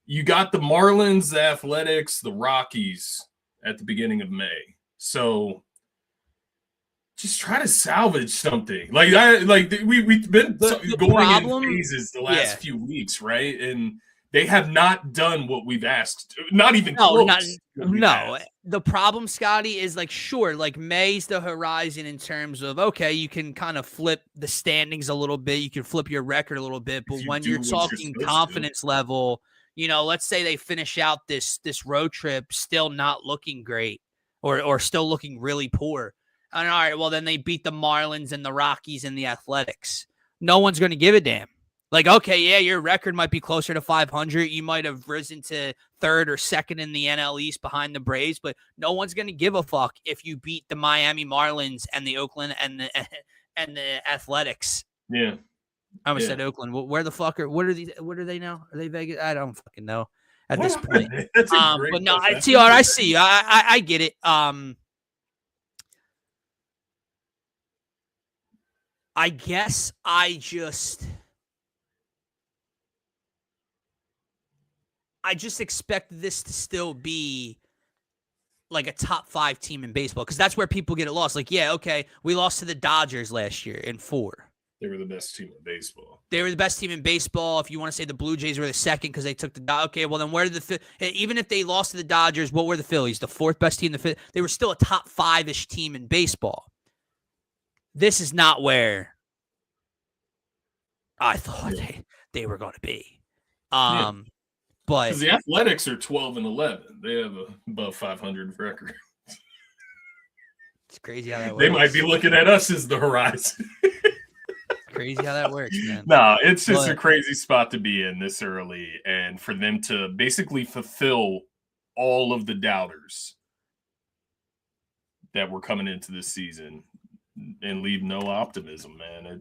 You got the Marlins, the Athletics, the Rockies at the beginning of May. So just try to salvage something. We've been going in phases the last few weeks, right? And they have not done what we've asked. Not even close. No. The problem, Scotty, is sure, May's the horizon in terms of, okay, you can kind of flip the standings a little bit. You can flip your record a little bit. But when you're talking confidence level, let's say they finish out this road trip still not looking great or still looking really poor. And all right, well, then they beat the Marlins and the Rockies and the Athletics. No one's going to give a damn. Okay, yeah, your record might be closer to 500. You might have risen to third or second in the NL East behind the Braves, but no one's going to give a fuck if you beat the Miami Marlins and the Oakland and the Athletics. Yeah. I almost said Oakland. Where the fuck what are they now? Are they Vegas? I don't fucking know at this point. But no, I see you. I get it. I guess I just expect this to still be a top 5 team in baseball because that's where people get it lost. Okay, we lost to the Dodgers last year in 4. They were the best team in baseball. They were the best team in baseball. If you want to say the Blue Jays were the second because they took the okay, well then where did even if they lost to the Dodgers, what were the Phillies? The 4th best team. They were still a top 5-ish team in baseball. This is not where I thought they were going to be. But because the Athletics are 12-11, they have above 500 record. It's crazy how that works. They might be looking at us as the horizon. Crazy how that works, man. No, it's just a crazy spot to be in this early, and for them to basically fulfill all of the doubters that were coming into this season and leave no optimism, man.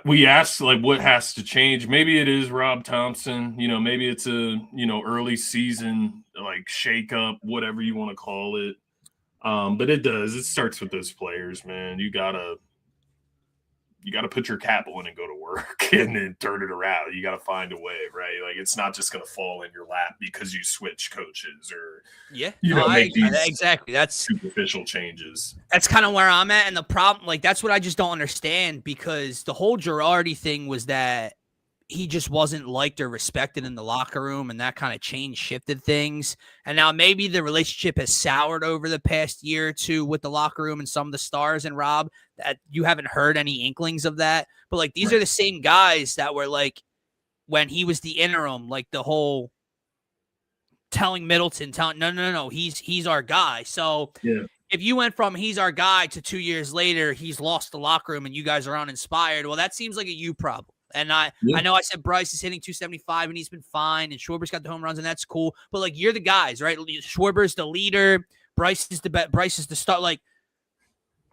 We asked what has to change. Maybe it is Rob Thompson, maybe it's a early season shake up, whatever you want to call it. But it starts with those players, man. You gotta put your cap on and go to work and then turn it around. You got to find a way, right? It's not just going to fall in your lap because you switch coaches or make these exactly. That's superficial changes. That's kind of where I'm at. And the problem, that's what I just don't understand because the whole Girardi thing was that he just wasn't liked or respected in the locker room, and that kind of shifted things. And now maybe the relationship has soured over the past year or two with the locker room and some of the stars and Rob, that you haven't heard any inklings of that. But these are the same guys that were when he was the interim, the whole telling Middleton, no, he's our guy. So if you went from he's our guy to 2 years later, he's lost the locker room and you guys are uninspired, well, that seems like a you problem. And I know I said Bryce is hitting 275 and he's been fine, and Schwarber's got the home runs and that's cool. But you're the guys, right? Schwarber's the leader. Bryce is the start.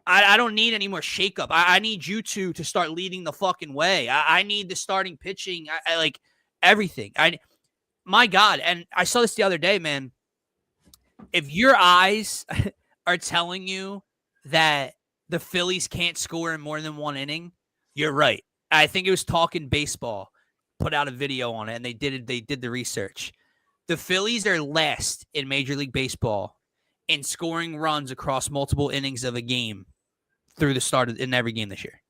I don't need any more shakeup. I need you two to start leading the fucking way. I need the starting pitching. I like everything. My God. And I saw this the other day, man. If your eyes are telling you that the Phillies can't score in more than 1 inning, you're right. I think it was Talking Baseball put out a video on it, and they did the research. The Phillies are last in Major League Baseball in scoring runs across multiple innings of a game through the start in every game this year.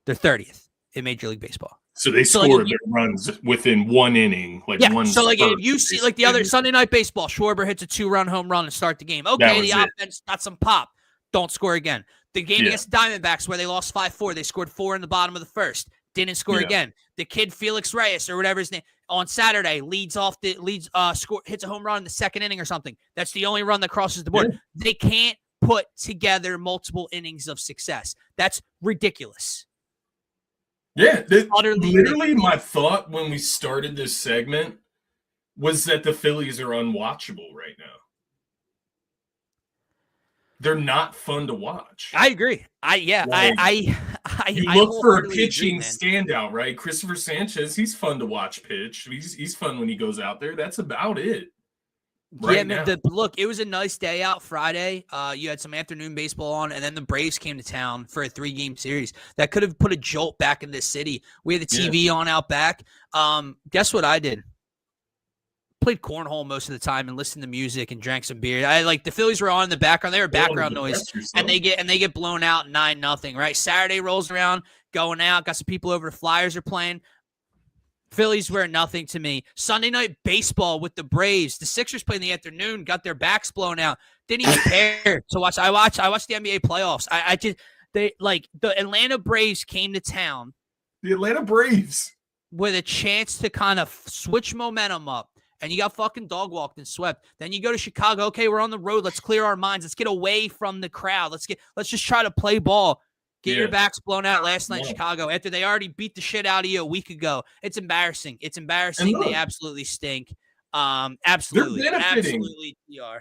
They're 30th in Major League Baseball. So they score their runs within 1 inning, one. So if you see the other Sunday Night Baseball, Schwarber hits a 2-run home run and start the game. Okay, the offense got some pop. Don't score again. The game against the Diamondbacks where they lost 5-4, they scored 4 in the bottom of the first. Didn't score again. The kid Felix Reyes or whatever his name on Saturday hits a home run in the 2nd inning or something. That's the only run that crosses the board. Yeah. They can't put together multiple innings of success. That's ridiculous. Yeah, literally my thought when we started this segment was that the Phillies are unwatchable right now. They're not fun to watch. I agree. You look for a pitching standout, right? Christopher Sanchez, he's fun to watch pitch. He's fun when he goes out there. That's about it. right Man, now. look, it was a nice day out Friday. You had some afternoon baseball on, and then the Braves came to town for a 3-game series. That could have put a jolt back in this city. We had the TV on out back. Guess what I did? Played cornhole most of the time and listened to music and drank some beer. The Phillies were on in the background. They were background noise, and they get blown out 9-0. Right? Saturday rolls around, going out. Got some people over. The Flyers are playing. Phillies were nothing to me. Sunday night baseball with the Braves. The Sixers played in the afternoon, got their backs blown out. Didn't even care to watch. I watched the NBA playoffs. The Atlanta Braves came to town. The Atlanta Braves with a chance to kind of switch momentum up. And you got fucking dog walked and swept. Then you go to Chicago. Okay, we're on the road. Let's clear our minds. Let's get away from the crowd. Let's just try to play ball. Get your backs blown out last night in Chicago after they already beat the shit out of you a week ago. It's embarrassing. It's embarrassing. They absolutely stink. Absolutely. Absolutely TR.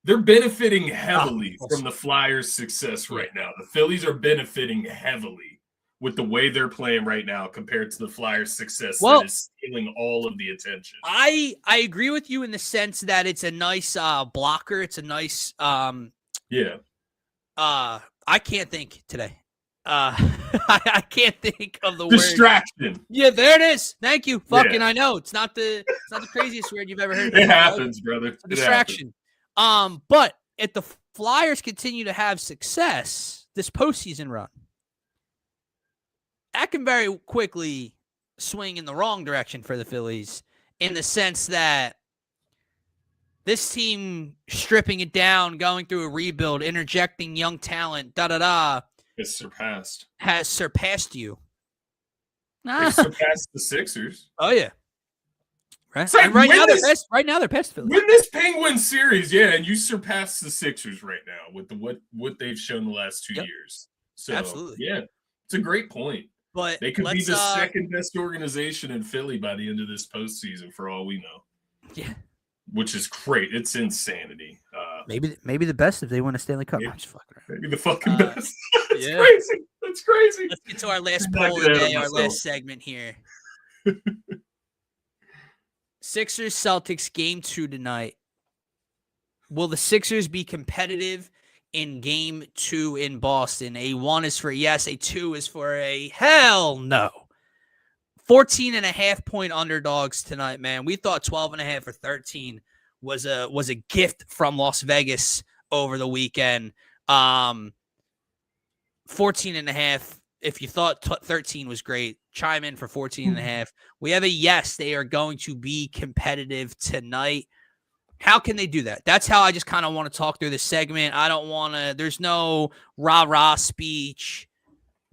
They're benefiting heavily from the Flyers' success right now. The Phillies are benefiting heavily with the way they're playing right now compared to the Flyers' success that is stealing all of the attention. I agree with you in the sense that it's a nice blocker. It's a nice I can't think today. I can't think of the distraction. Word. Yeah, there it is. Thank you. Fucking, I know it's not the craziest word you've ever heard. It happens, brother. It's a distraction. But if the Flyers continue to have success this postseason run, that can very quickly swing in the wrong direction for the Phillies in the sense that this team stripping it down, going through a rebuild, interjecting young talent, has surpassed you. They surpassed the Sixers. Oh yeah, right. Like, and right now they're past Phillies. Win this Penguin series, and you surpass the Sixers right now with what they've shown the last 2 years. So absolutely, it's a great point. But they could be the second best organization in Philly by the end of this postseason, for all we know. Yeah. Which is great. It's insanity. Maybe the best if they win a Stanley Cup. Yeah. I'm just fucking around. Maybe the fucking best. It's crazy. That's crazy. Let's get to our last poll today, our last segment here. Sixers Celtics game 2 tonight. Will the Sixers be competitive in game 2 in Boston? A 1 is for yes, a 2 is for a hell no. 14.5 point underdogs tonight, man. We thought 12.5 or 13 was a gift from Las Vegas over the weekend. 14.5. If you thought 13 was great, chime in for 14.5. We have a yes. They are going to be competitive tonight. How can they do that? That's how I just kind of want to talk through this segment. I don't want to. There's no rah-rah speech.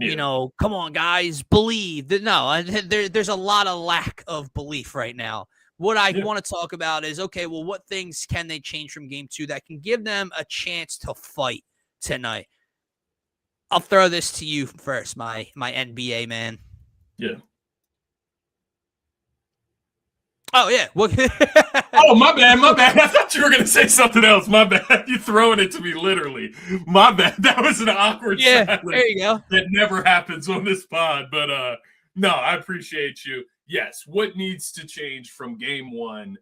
Yeah. Come on, guys, believe. No, there's a lot of lack of belief right now. What I want to talk about is, okay, well, what things can they change from game 2 that can give them a chance to fight tonight? I'll throw this to you first, my NBA man. Yeah. Oh, yeah. Oh, my bad. I thought you were going to say something else. My bad. You're throwing it to me literally. My bad. That was an awkward silence. There you go. That never happens on this pod. But no, I appreciate you. Yes, what needs to change from game 1?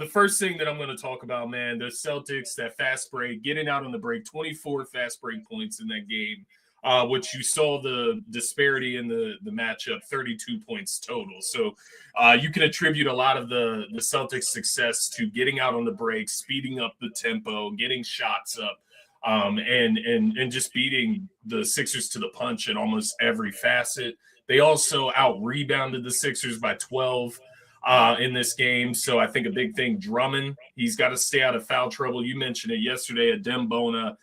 The first thing that I'm going to talk about, man, the Celtics, that fast break, getting out on the break, 24 fast break points in that game, which you saw the disparity in the matchup, 32 points total. So you can attribute a lot of the Celtics' success to getting out on the break, speeding up the tempo, getting shots up, and just beating the Sixers to the punch in almost every facet. They also out-rebounded the Sixers by 12 in this game. So I think a big thing, Drummond, he's got to stay out of foul trouble. You mentioned it yesterday, Adembona,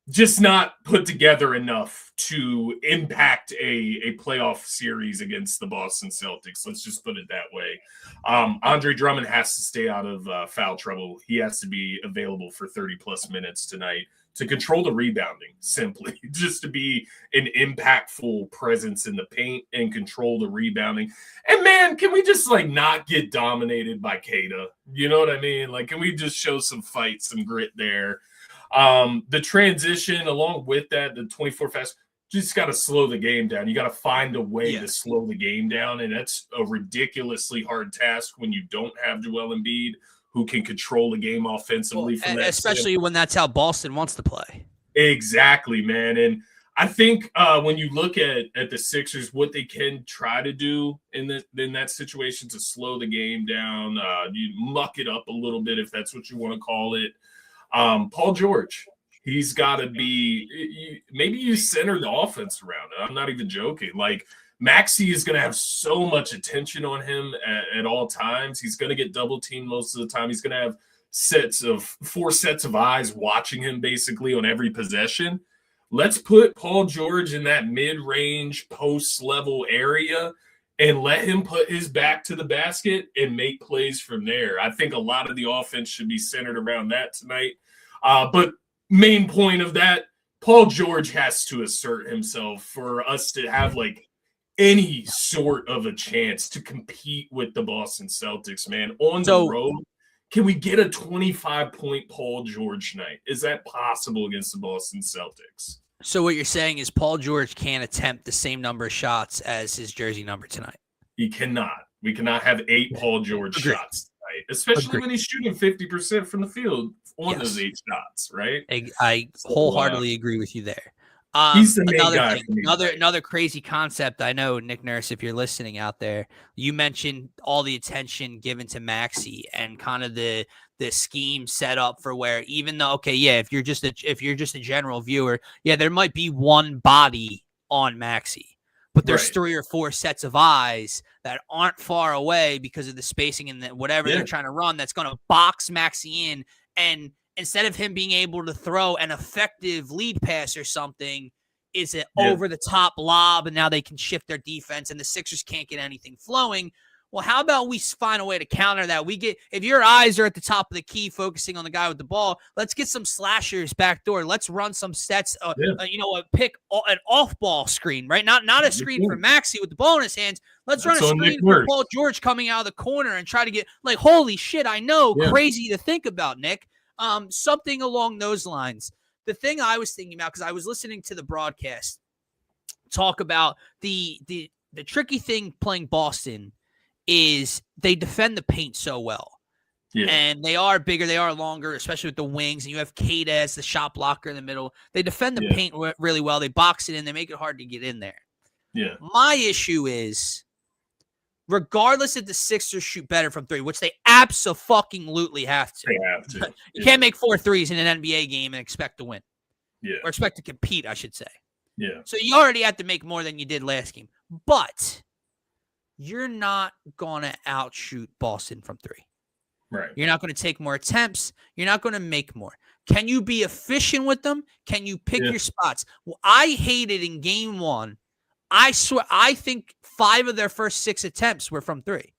just not put together enough to impact a playoff series against the Boston Celtics. Let's just put it that way. Andre Drummond has to stay out of foul trouble. He has to be available for 30-plus minutes tonight to control the rebounding, simply, just to be an impactful presence in the paint and control the rebounding. And, man, can we just, not get dominated by Kata? You know what I mean? Can we just show some fight, some grit there? The transition, along with that, the 24 fast, just got to slow the game down. You got to find a way to slow the game down, and that's a ridiculously hard task when you don't have Joel Embiid, who can control the game offensively from that especially when that's how Boston wants to play. Exactly, man. And I think when you look at the Sixers, what they can try to do in that situation to slow the game down, you muck it up a little bit if that's what you want to call it. Paul George, he's got to be maybe you center the offense around it. I'm not even joking. Like Maxey is going to have so much attention on him at all times. He's going to get double teamed most of the time. He's going to have four sets of eyes watching him basically on every possession. Let's put Paul George in that mid-range post-level area and let him put his back to the basket and make plays from there. I think a lot of the offense should be centered around that tonight. But main point of that, Paul George has to assert himself for us to have like any sort of a chance to compete with the Boston Celtics, man. On the road, can we get a 25-point Paul George night? Is that possible against the Boston Celtics? So what you're saying is Paul George can't attempt the same number of shots as his jersey number tonight. He cannot. We cannot have 8 Paul George shots tonight, especially when he's shooting 50% from the field on those 8 shots, right? I wholeheartedly agree with you there. He's the main guy for me. Another crazy concept. I know, Nick Nurse, if you're listening out there, you mentioned all the attention given to Maxey and kind of the scheme set up for where even though, if you're just a general viewer, there might be one body on Maxey, but there's 3 or 4 sets of eyes that aren't far away because of the spacing and whatever they're trying to run that's going to box Maxey in. And instead of him being able to throw an effective lead pass or something, is it over the top lob, and now they can shift their defense and the Sixers can't get anything flowing. Well, how about we find a way to counter that? If your eyes are at the top of the key focusing on the guy with the ball, let's get some slashers backdoor. Let's run some sets, pick an off-ball screen, right? Not a screen for Maxey with the ball in his hands. Let's run a screen for Paul George coming out of the corner and try to get, like, holy shit, I know, crazy to think about, Nick. Something along those lines. The thing I was thinking about, because I was listening to the broadcast talk about the tricky thing playing Boston is they defend the paint so well. Yeah. And they are bigger, they are longer, especially with the wings, and you have Kate as the shot blocker in the middle. They defend the paint really well. They box it in, they make it hard to get in there. Yeah. My issue is, regardless if the Sixers shoot better from 3, which they absolutely have to. They have to. You can't make 4 threes in an NBA game and expect to win. Yeah. Or expect to compete, I should say. Yeah. So you already have to make more than you did last game. But you're not going to outshoot Boston from 3. Right. You're not going to take more attempts. You're not going to make more. Can you be efficient with them? Can you pick your spots? Well, I hated in game 1. I swear, I think 5 of their first 6 attempts were from 3.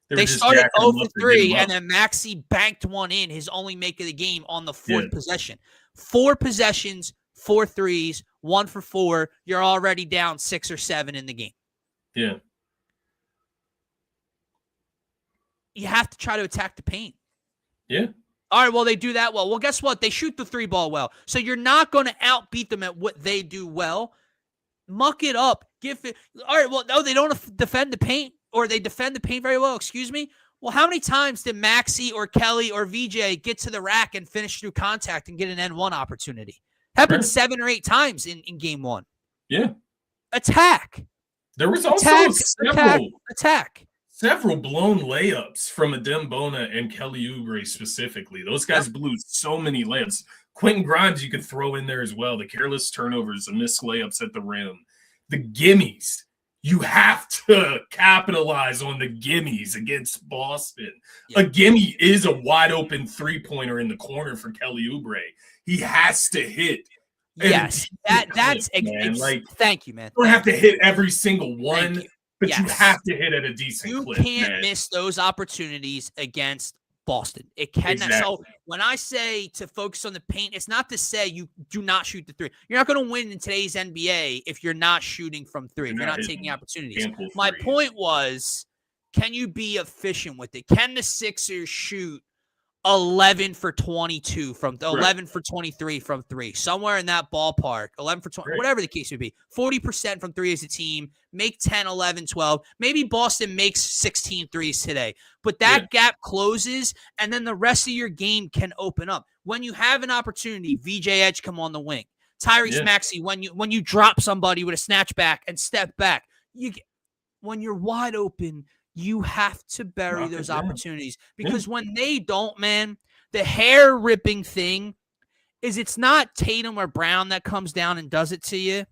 They started 0 for 3, and then Maxey banked one in, his only make of the game on the 4th possession. 4 possessions, 4 threes, 1 for 4. You're already down 6 or 7 in the game. Yeah. You have to try to attack the paint. Yeah. All right, well, they do that well. Well, guess what? They shoot the 3 ball well. So you're not going to outbeat them at what they do well. Muck it up. All right, well, no, they don't defend the paint, or they defend the paint very well, excuse me. Well, how many times did Maxey or Kelly or VJ get to the rack and finish through contact and get an N1 opportunity? Happened 7 or 8 times in game 1. Yeah. Attack. There was also attack. Several blown layups from Adem Bona and Kelly Oubre specifically. Those guys blew so many layups. Quentin Grimes you could throw in there as well. The careless turnovers, the missed layups at the rim. The gimmies. You have to capitalize on the gimmies against Boston. Yeah. A gimme is a wide open 3-pointer in the corner for Kelly Oubre. He has to hit. Yes, that's like, thank you, man. You don't have to hit every single one, but you have to hit at a decent clip. You can't miss those opportunities against Boston. It cannot. Exactly. So when I say to focus on the paint, it's not to say you do not shoot the 3. You're not going to win in today's NBA if you're not shooting from 3. If you're not taking opportunities. My point was, can you be efficient with it? Can the Sixers shoot 11 for 22 from 11 for 23 from three, somewhere in that ballpark, 11 for 20, whatever the case may be. 40% from three as a team, make 10, 11, 12. Maybe Boston makes 16 threes today, but that gap closes, and then the rest of your game can open up. When you have an opportunity, VJ Edge come on the wing. Tyrese Maxey, when you drop somebody with a snatch back and step back, when you're wide open, you have to bury those opportunities, because when they don't, man, the hair ripping thing is it's not Tatum or Brown that comes down and does it to you.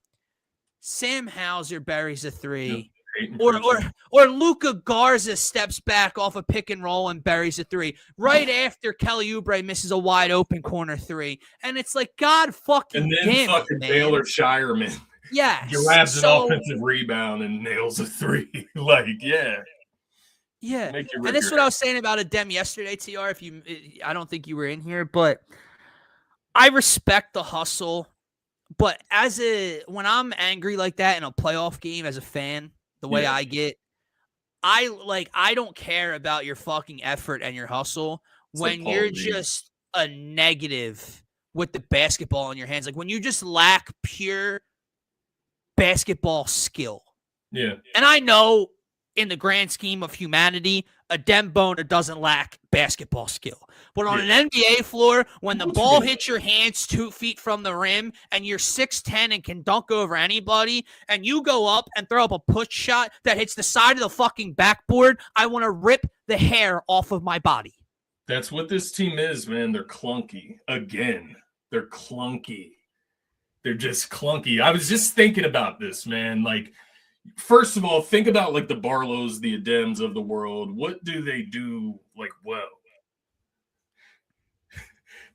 Sam Hauser buries a three. Or Luka Garza steps back off a pick and roll and buries a three right after Kelly Oubre misses a wide open corner three. And it's like, God fucking and then damn fucking it, Baylor Shireman grabs an offensive rebound and nails a three. Yeah, and that's what I was saying about Adem yesterday, TR. I don't think you were in here, but I respect the hustle. But when I'm angry like that in a playoff game as a fan, the way I get, I don't care about your fucking effort and your hustle when you're just a negative with the basketball in your hands. Like when you just lack pure basketball skill. Yeah. And I know in the grand scheme of humanity, Adem Boner doesn't lack basketball skill. But on an NBA floor, when the ball hits your hands 2 feet from the rim and you're 6'10" and can dunk over anybody, and you go up and throw up a push shot that hits the side of the fucking backboard, I want to rip the hair off of my body. That's what this team is, man. They're clunky. Again, they're clunky. They're just clunky. I was just thinking about this, man. Like, first of all, think about like the Barlows, the Adems of the world. What do they do like well?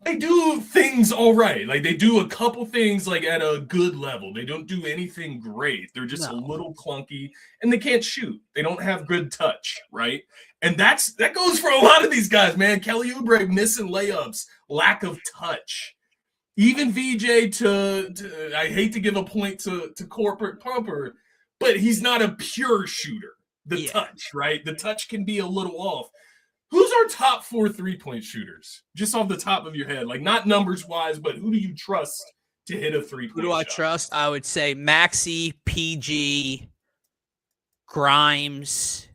They do things all right. Like they do a couple things like at a good level. They don't do anything great. They're just a little clunky and they can't shoot. They don't have good touch, right? And that goes for a lot of these guys, man. Kelly Oubre missing layups, lack of touch. Even VJ to I hate to give a point to Corporate Pumper, but he's not a pure shooter. The touch, right? The touch can be a little off. Who's our top 4 3-point shooters? Just off the top of your head. Like, not numbers-wise, but who do you trust to hit a 3-point shot? Who do I trust? I would say Maxey, PG, Grimes,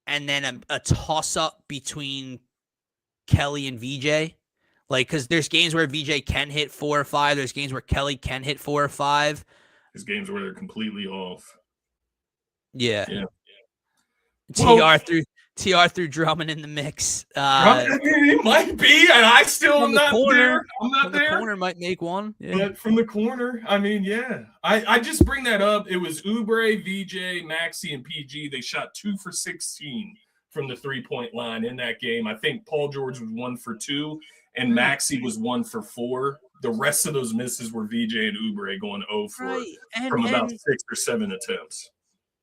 and then a toss-up between Kelly and VJ. Like, because there's games where VJ can hit 4 or 5. There's games where Kelly can hit 4 or 5. There's games where they're completely off. Yeah. TR threw Drummond in the mix. It might be, and I still am not there. I'm not there. The corner might make one. Yeah. But from the corner, I mean, I just bring that up. It was Oubre, VJ, Maxey, and PG. They shot 2 for 16 from the 3-point line in that game. I think Paul George was 1 for 2, and Maxey was 1 for 4. The rest of those misses were VJ and Oubre going 0 for from about 6 or 7 attempts.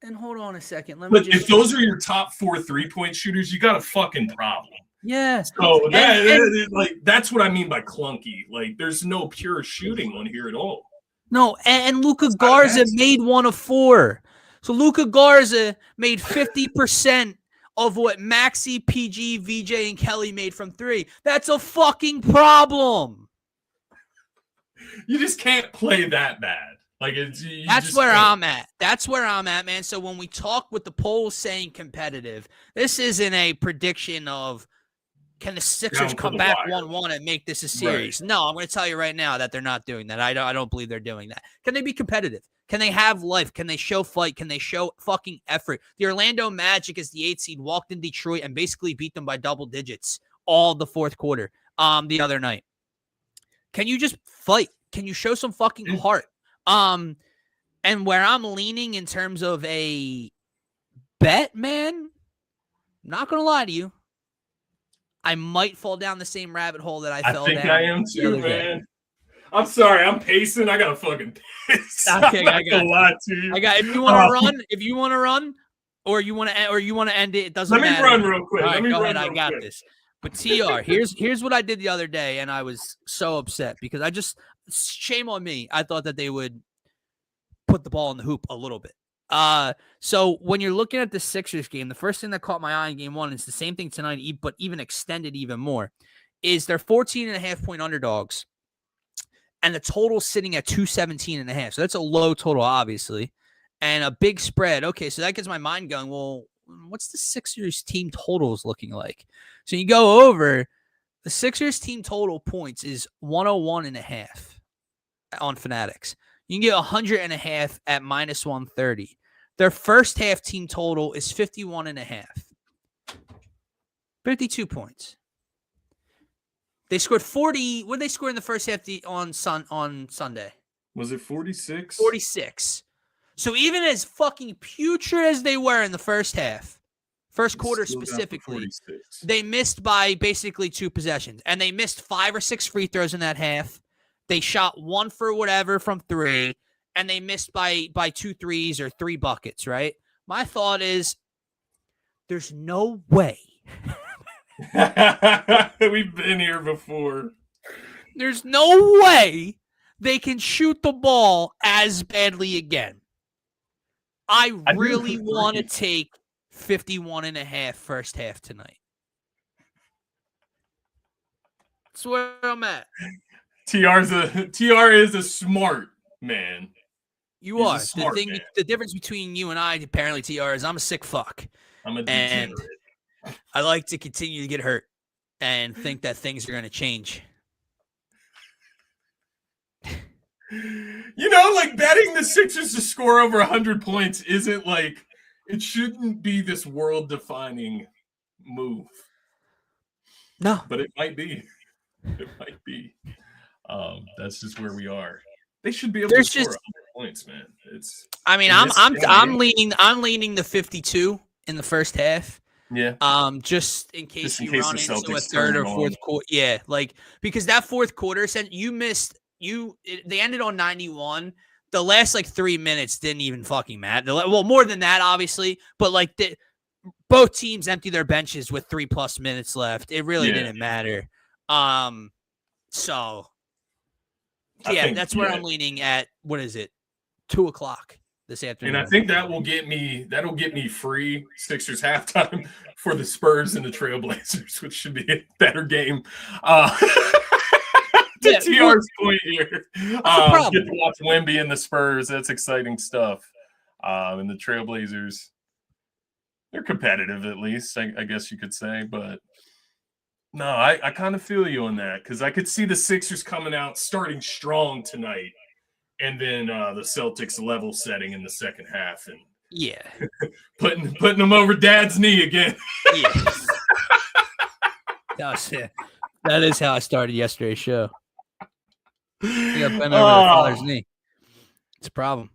And hold on a second. If those are your top 4 3-point shooters, you got a fucking problem. Yeah. So that's what I mean by clunky. Like, there's no pure shooting on here at all. No, and Luka Garza made 1 of 4. So Luka Garza made 50% of what Maxey, PG, VJ, and Kelly made from 3. That's a fucking problem. You just can't play that bad. Like that's where I'm at. That's where I'm at, man. So when we talk with the polls saying competitive, this isn't a prediction of can the Sixers come back 1-1 and make this a series. Right. No, I'm going to tell you right now that they're not doing that. I don't believe they're doing that. Can they be competitive? Can they have life? Can they show fight? Can they show fucking effort? The Orlando Magic as the 8th seed walked in Detroit and basically beat them by double digits all the fourth quarter the other night. Can you just fight? Can you show some fucking heart? And where I'm leaning in terms of a bet, man, I'm not going to lie to you. I might fall down the same rabbit hole that I fell down. I think I am too, man. I'm sorry. I'm pacing. I got to fucking piss. Okay, I got to lie to you. If you want to run, or you want to end it, it doesn't matter. Let me run real quick. All right, go ahead. I got this. But TR, here's what I did the other day, and I was so upset because shame on me. I thought that they would put the ball in the hoop a little bit. So when you're looking at the Sixers game, the first thing that caught my eye in game one is the same thing tonight, but even extended even more, is they're 14.5-point underdogs, and the total sitting at 217.5. So that's a low total, obviously, and a big spread. Okay, so that gets my mind going. Well, what's the Sixers team totals looking like? So you go over the Sixers team total points is 101.5 on Phanatics. You can get 100.5 at minus 130. Their first half team total is 51.5. 52 points. They scored 40. What did they score in the first half on Sunday? Was it 46? 46. So even as fucking putrid as they were in the first half, first quarter specifically, they missed by basically 2 possessions. And they missed 5 or 6 free throws in that half. They shot 1 for whatever from 3. And they missed by 2 threes or 3 buckets, right? My thought is there's no way. We've been here before. There's no way they can shoot the ball as badly again. I really want to take 51.5 first half tonight. That's where I'm at. TR is a smart man. You are. The difference between you and I, apparently, TR, is I'm a sick fuck. I'm a degenerate. And I like to continue to get hurt and think that things are going to change. You know, like betting the Sixers to score over 100 points isn't like, it shouldn't be this world-defining move. No. But it might be. It might be. That's just where we are. They should be able to score 100 points, man. I'm leaning the 52 in the first half. Yeah. Just in case you run into a third or fourth quarter. Yeah, like because that fourth quarter they ended on 91. The last 3 minutes didn't even fucking matter. Well, more than that, obviously, but both teams empty their benches with 3+ minutes left. It really didn't matter. So yeah, that's where I'm leaning at. What is it? 2:00 this afternoon. And I think that'll get me free Sixers halftime for the Spurs and the Trailblazers, which should be a better game. To TR's point here, get to watch Wemby and the Spurs. That's exciting stuff. And the Trailblazers, they're competitive at least, I guess you could say. But no, I kind of feel you on that because I could see the Sixers coming out starting strong tonight. And then the Celtics level setting in the second half and putting them over Dad's knee again. That is how I started yesterday's show. I got bent over the father's knee. It's a problem.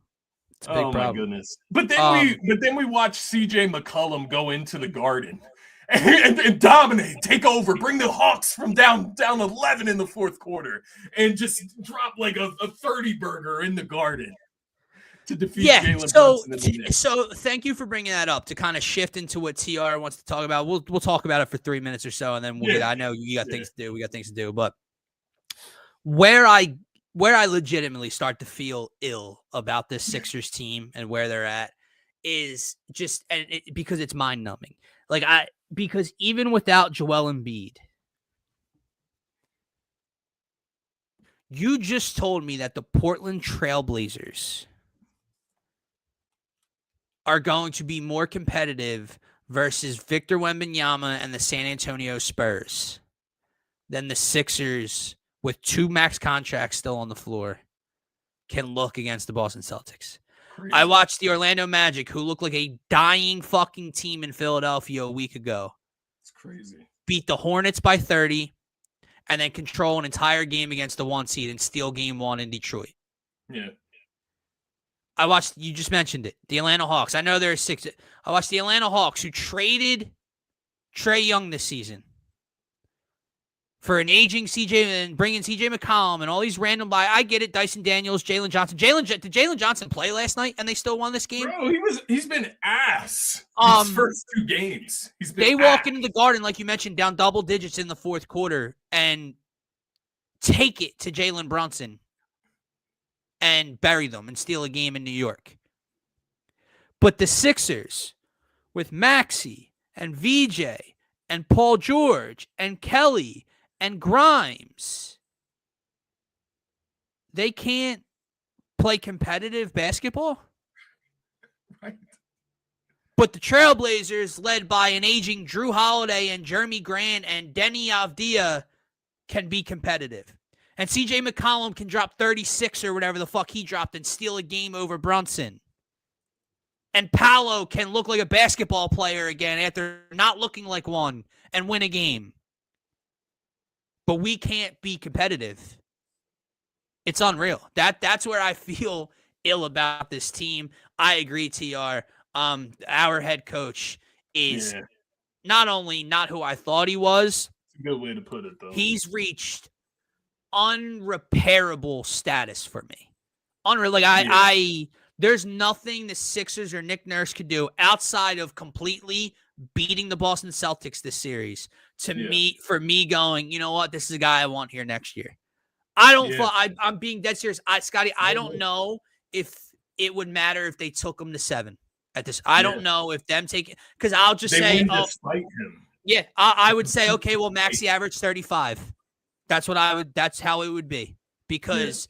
It's a big problem. Oh my goodness! But then we watched CJ McCollum go into the Garden and dominate, take over, bring the Hawks from down 11 in the fourth quarter, and just drop like a 30 burger in the Garden to defeat Jalen Brunson. So thank you for bringing that up to kind of shift into what TR wants to talk about. We'll talk about it for 3 minutes or so, and then we'll get. I know you got things to do. We got things to do, but where I legitimately start to feel ill about this Sixers team and where they're at is just because it's mind numbing. Because even without Joel Embiid, you just told me that the Portland Trailblazers are going to be more competitive versus Victor Wembanyama and the San Antonio Spurs than the Sixers with 2 max contracts still on the floor can look against the Boston Celtics. Crazy. I watched the Orlando Magic, who looked like a dying fucking team in Philadelphia a week ago. It's crazy. Beat the Hornets by 30 and then control an entire game against the 1 seed and steal game 1 in Detroit. Yeah. I watched, you just mentioned it, the Atlanta Hawks. I know there are 6. I watched the Atlanta Hawks who traded Trae Young this season for an aging CJ and bringing CJ McCollum and all these random I get it. Dyson Daniels, Jalen Johnson. Did Jalen Johnson play last night and they still won this game? Bro, he's been ass. His first 2 games. They walk into the Garden, like you mentioned, down double digits in the fourth quarter and take it to Jalen Brunson and bury them and steal a game in New York. But the Sixers with Maxey and VJ and Paul George and Kelly and Grimes, they can't play competitive basketball. Right. But the Trailblazers, led by an aging Drew Holiday and Jeremy Grant and Denny Avdia, can be competitive. And CJ McCollum can drop 36 or whatever the fuck he dropped and steal a game over Brunson. And Paolo can look like a basketball player again after not looking like one and win a game. But we can't be competitive. It's unreal. That's where I feel ill about this team. I agree, TR. Our head coach is not only not who I thought he was. It's a good way to put it, though. He's reached unrepairable status for me. Unreal. Like there's nothing the Sixers or Nick Nurse could do outside of completely beating the Boston Celtics this series for me going, you know what, this is a guy I want here next year. I'm being dead serious. Scotty, I don't know if it would matter if they took him to 7 at this. I don't know if them taking, because I'll just say, despite him. Yeah, I would say, okay, well, Maxey averaged 35. That's how it would be, because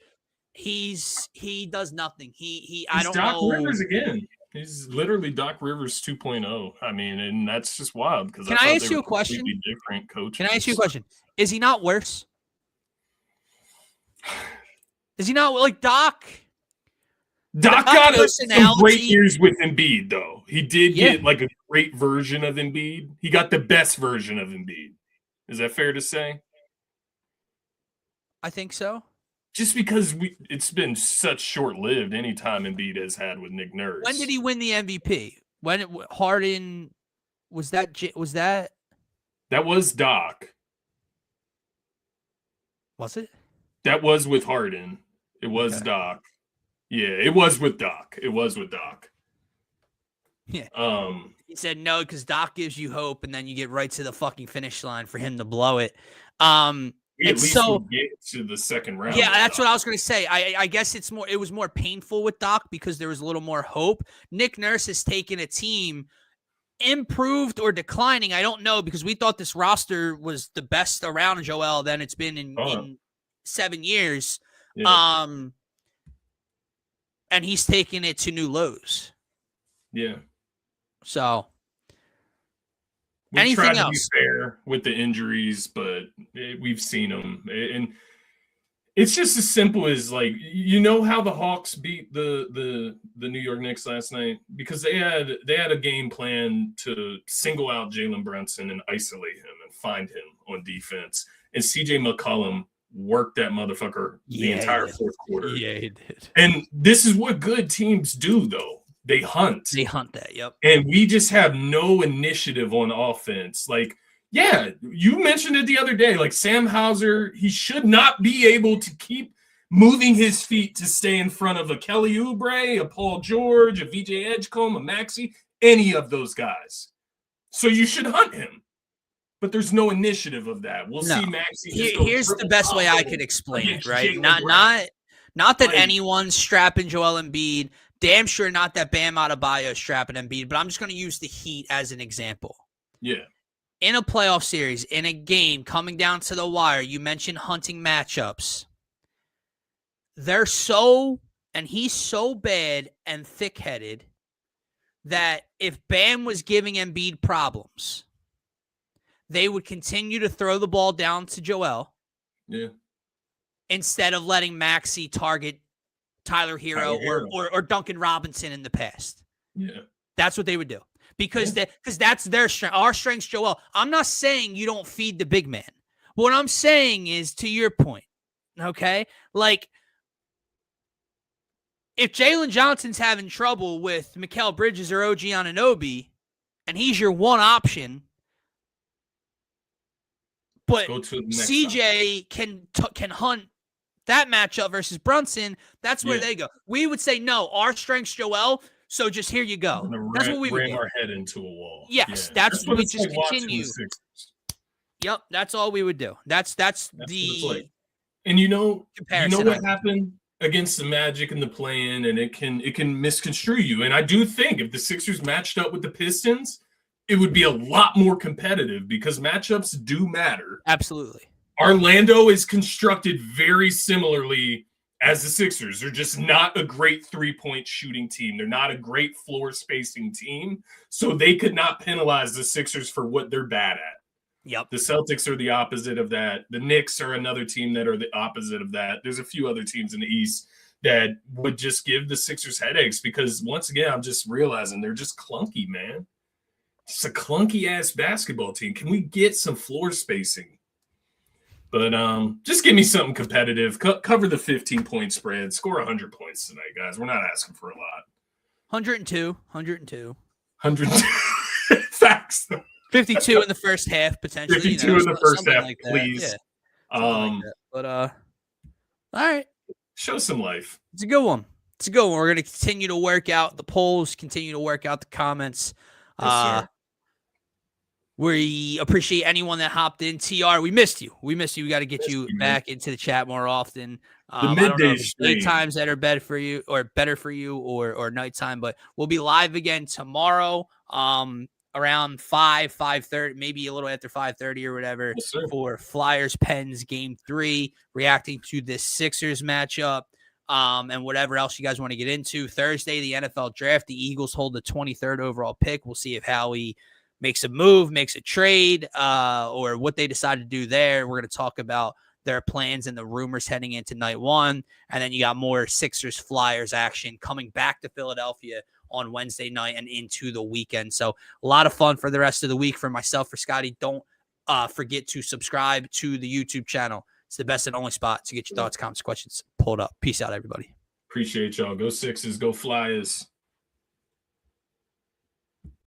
he does nothing. He's I don't Doc know. Rivers again. He's literally Doc Rivers 2.0. I mean, and that's just wild, because Can I ask you a question? Different coaches. Can I ask you a question? Is he not worse? Is he not like Doc? Doc got some great years with Embiid, though. He did get like a great version of Embiid. He got the best version of Embiid. Is that fair to say? I think so. Just because it's been such short-lived any time Embiid has had with Nick Nurse. When did he win the MVP? Harden was that? That was Doc. Was it? That was with Harden. It was Doc. Yeah, it was with Doc. Yeah. He said no because Doc gives you hope, and then you get right to the fucking finish line for him to blow it. We at least would get to the second round. Yeah, that's what I was going to say. I guess it was more painful with Doc because there was a little more hope. Nick Nurse has taken a team, improved or declining, I don't know, because we thought this roster was the best around Joel than it's been in 7 years. Yeah. And he's taken it to new lows. Yeah. So we tried to be fair with the injuries, but we've seen them. And it's just as simple as, like, you know how the Hawks beat the New York Knicks last night? Because they had a game plan to single out Jalen Brunson and isolate him and find him on defense. And CJ McCollum worked that motherfucker the entire fourth quarter. Yeah, he did. And this is what good teams do, though. They hunt. They hunt that, yep. And we just have no initiative on offense. Like, yeah, you mentioned it the other day. Like, Sam Hauser, he should not be able to keep moving his feet to stay in front of a Kelly Oubre, a Paul George, a VJ Edgecombe, a Maxey, any of those guys. So you should hunt him. But there's no initiative of that. We'll see Maxey. Here's the best way I could explain it, right? Not that anyone's strapping Joel Embiid. Damn sure not that Bam Adebayo is strapping Embiid, but I'm just going to use the Heat as an example. Yeah. In a playoff series, in a game coming down to the wire, you mentioned hunting matchups. He's so bad and thick-headed that if Bam was giving Embiid problems, they would continue to throw the ball down to Joel. Yeah. Instead of letting Maxey target Tyler Hero or Duncan Robinson in the past. Yeah. That's what they would do. Because that's their strength. Our strength's Joel. I'm not saying you don't feed the big man. What I'm saying is, to your point, okay? Like, if Jalen Johnson's having trouble with Mikal Bridges or OG Anunoby, and he's your one option, but CJ can hunt that matchup versus Brunson, that's where they go. We would say, no, our strength's Joel, so just here you go. That's what we would do. Ram our head into a wall. Yes, that's what we just continue. Yep, that's all we would do. That's the and you know what happened against the Magic and the play-in, and it can misconstrue you. And I do think if the Sixers matched up with the Pistons, it would be a lot more competitive because matchups do matter. Absolutely. Orlando is constructed very similarly as the Sixers. They're just not a great three-point shooting team. They're not a great floor spacing team. So they could not penalize the Sixers for what they're bad at. Yep. The Celtics are the opposite of that. The Knicks are another team that are the opposite of that. There's a few other teams in the East that would just give the Sixers headaches because, once again, I'm just realizing they're just clunky, man. It's a clunky-ass basketball team. Can we get some floor spacing? But just give me something competitive. Cover the 15-point spread. Score 100 points tonight, guys. We're not asking for a lot. 102. 102. Facts. 52 in the first half, potentially. 52 in the first half, like please. Yeah, like but all right. Show some life. It's a good one. We're going to continue to work out the polls, continue to work out the comments. Yes, we appreciate anyone that hopped in. TR, we missed you. We got to get you back into the chat more often. The midday stream. Times that are better for you or nighttime, but we'll be live again tomorrow around 5:30, maybe a little after 5:30 or whatever, for Flyers Pens Game 3, reacting to this Sixers matchup. And whatever else you guys want to get into. Thursday, the NFL draft. The Eagles hold the 23rd overall pick. We'll see if Howie makes a move, makes a trade, or what they decide to do there. We're going to talk about their plans and the rumors heading into night one. And then you got more Sixers Flyers action coming back to Philadelphia on Wednesday night and into the weekend. So a lot of fun for the rest of the week for myself, for Scotty. Don't forget to subscribe to the YouTube channel. It's the best and only spot to get your thoughts, comments, questions pulled up. Peace out, everybody. Appreciate y'all. Go Sixers. Go Flyers.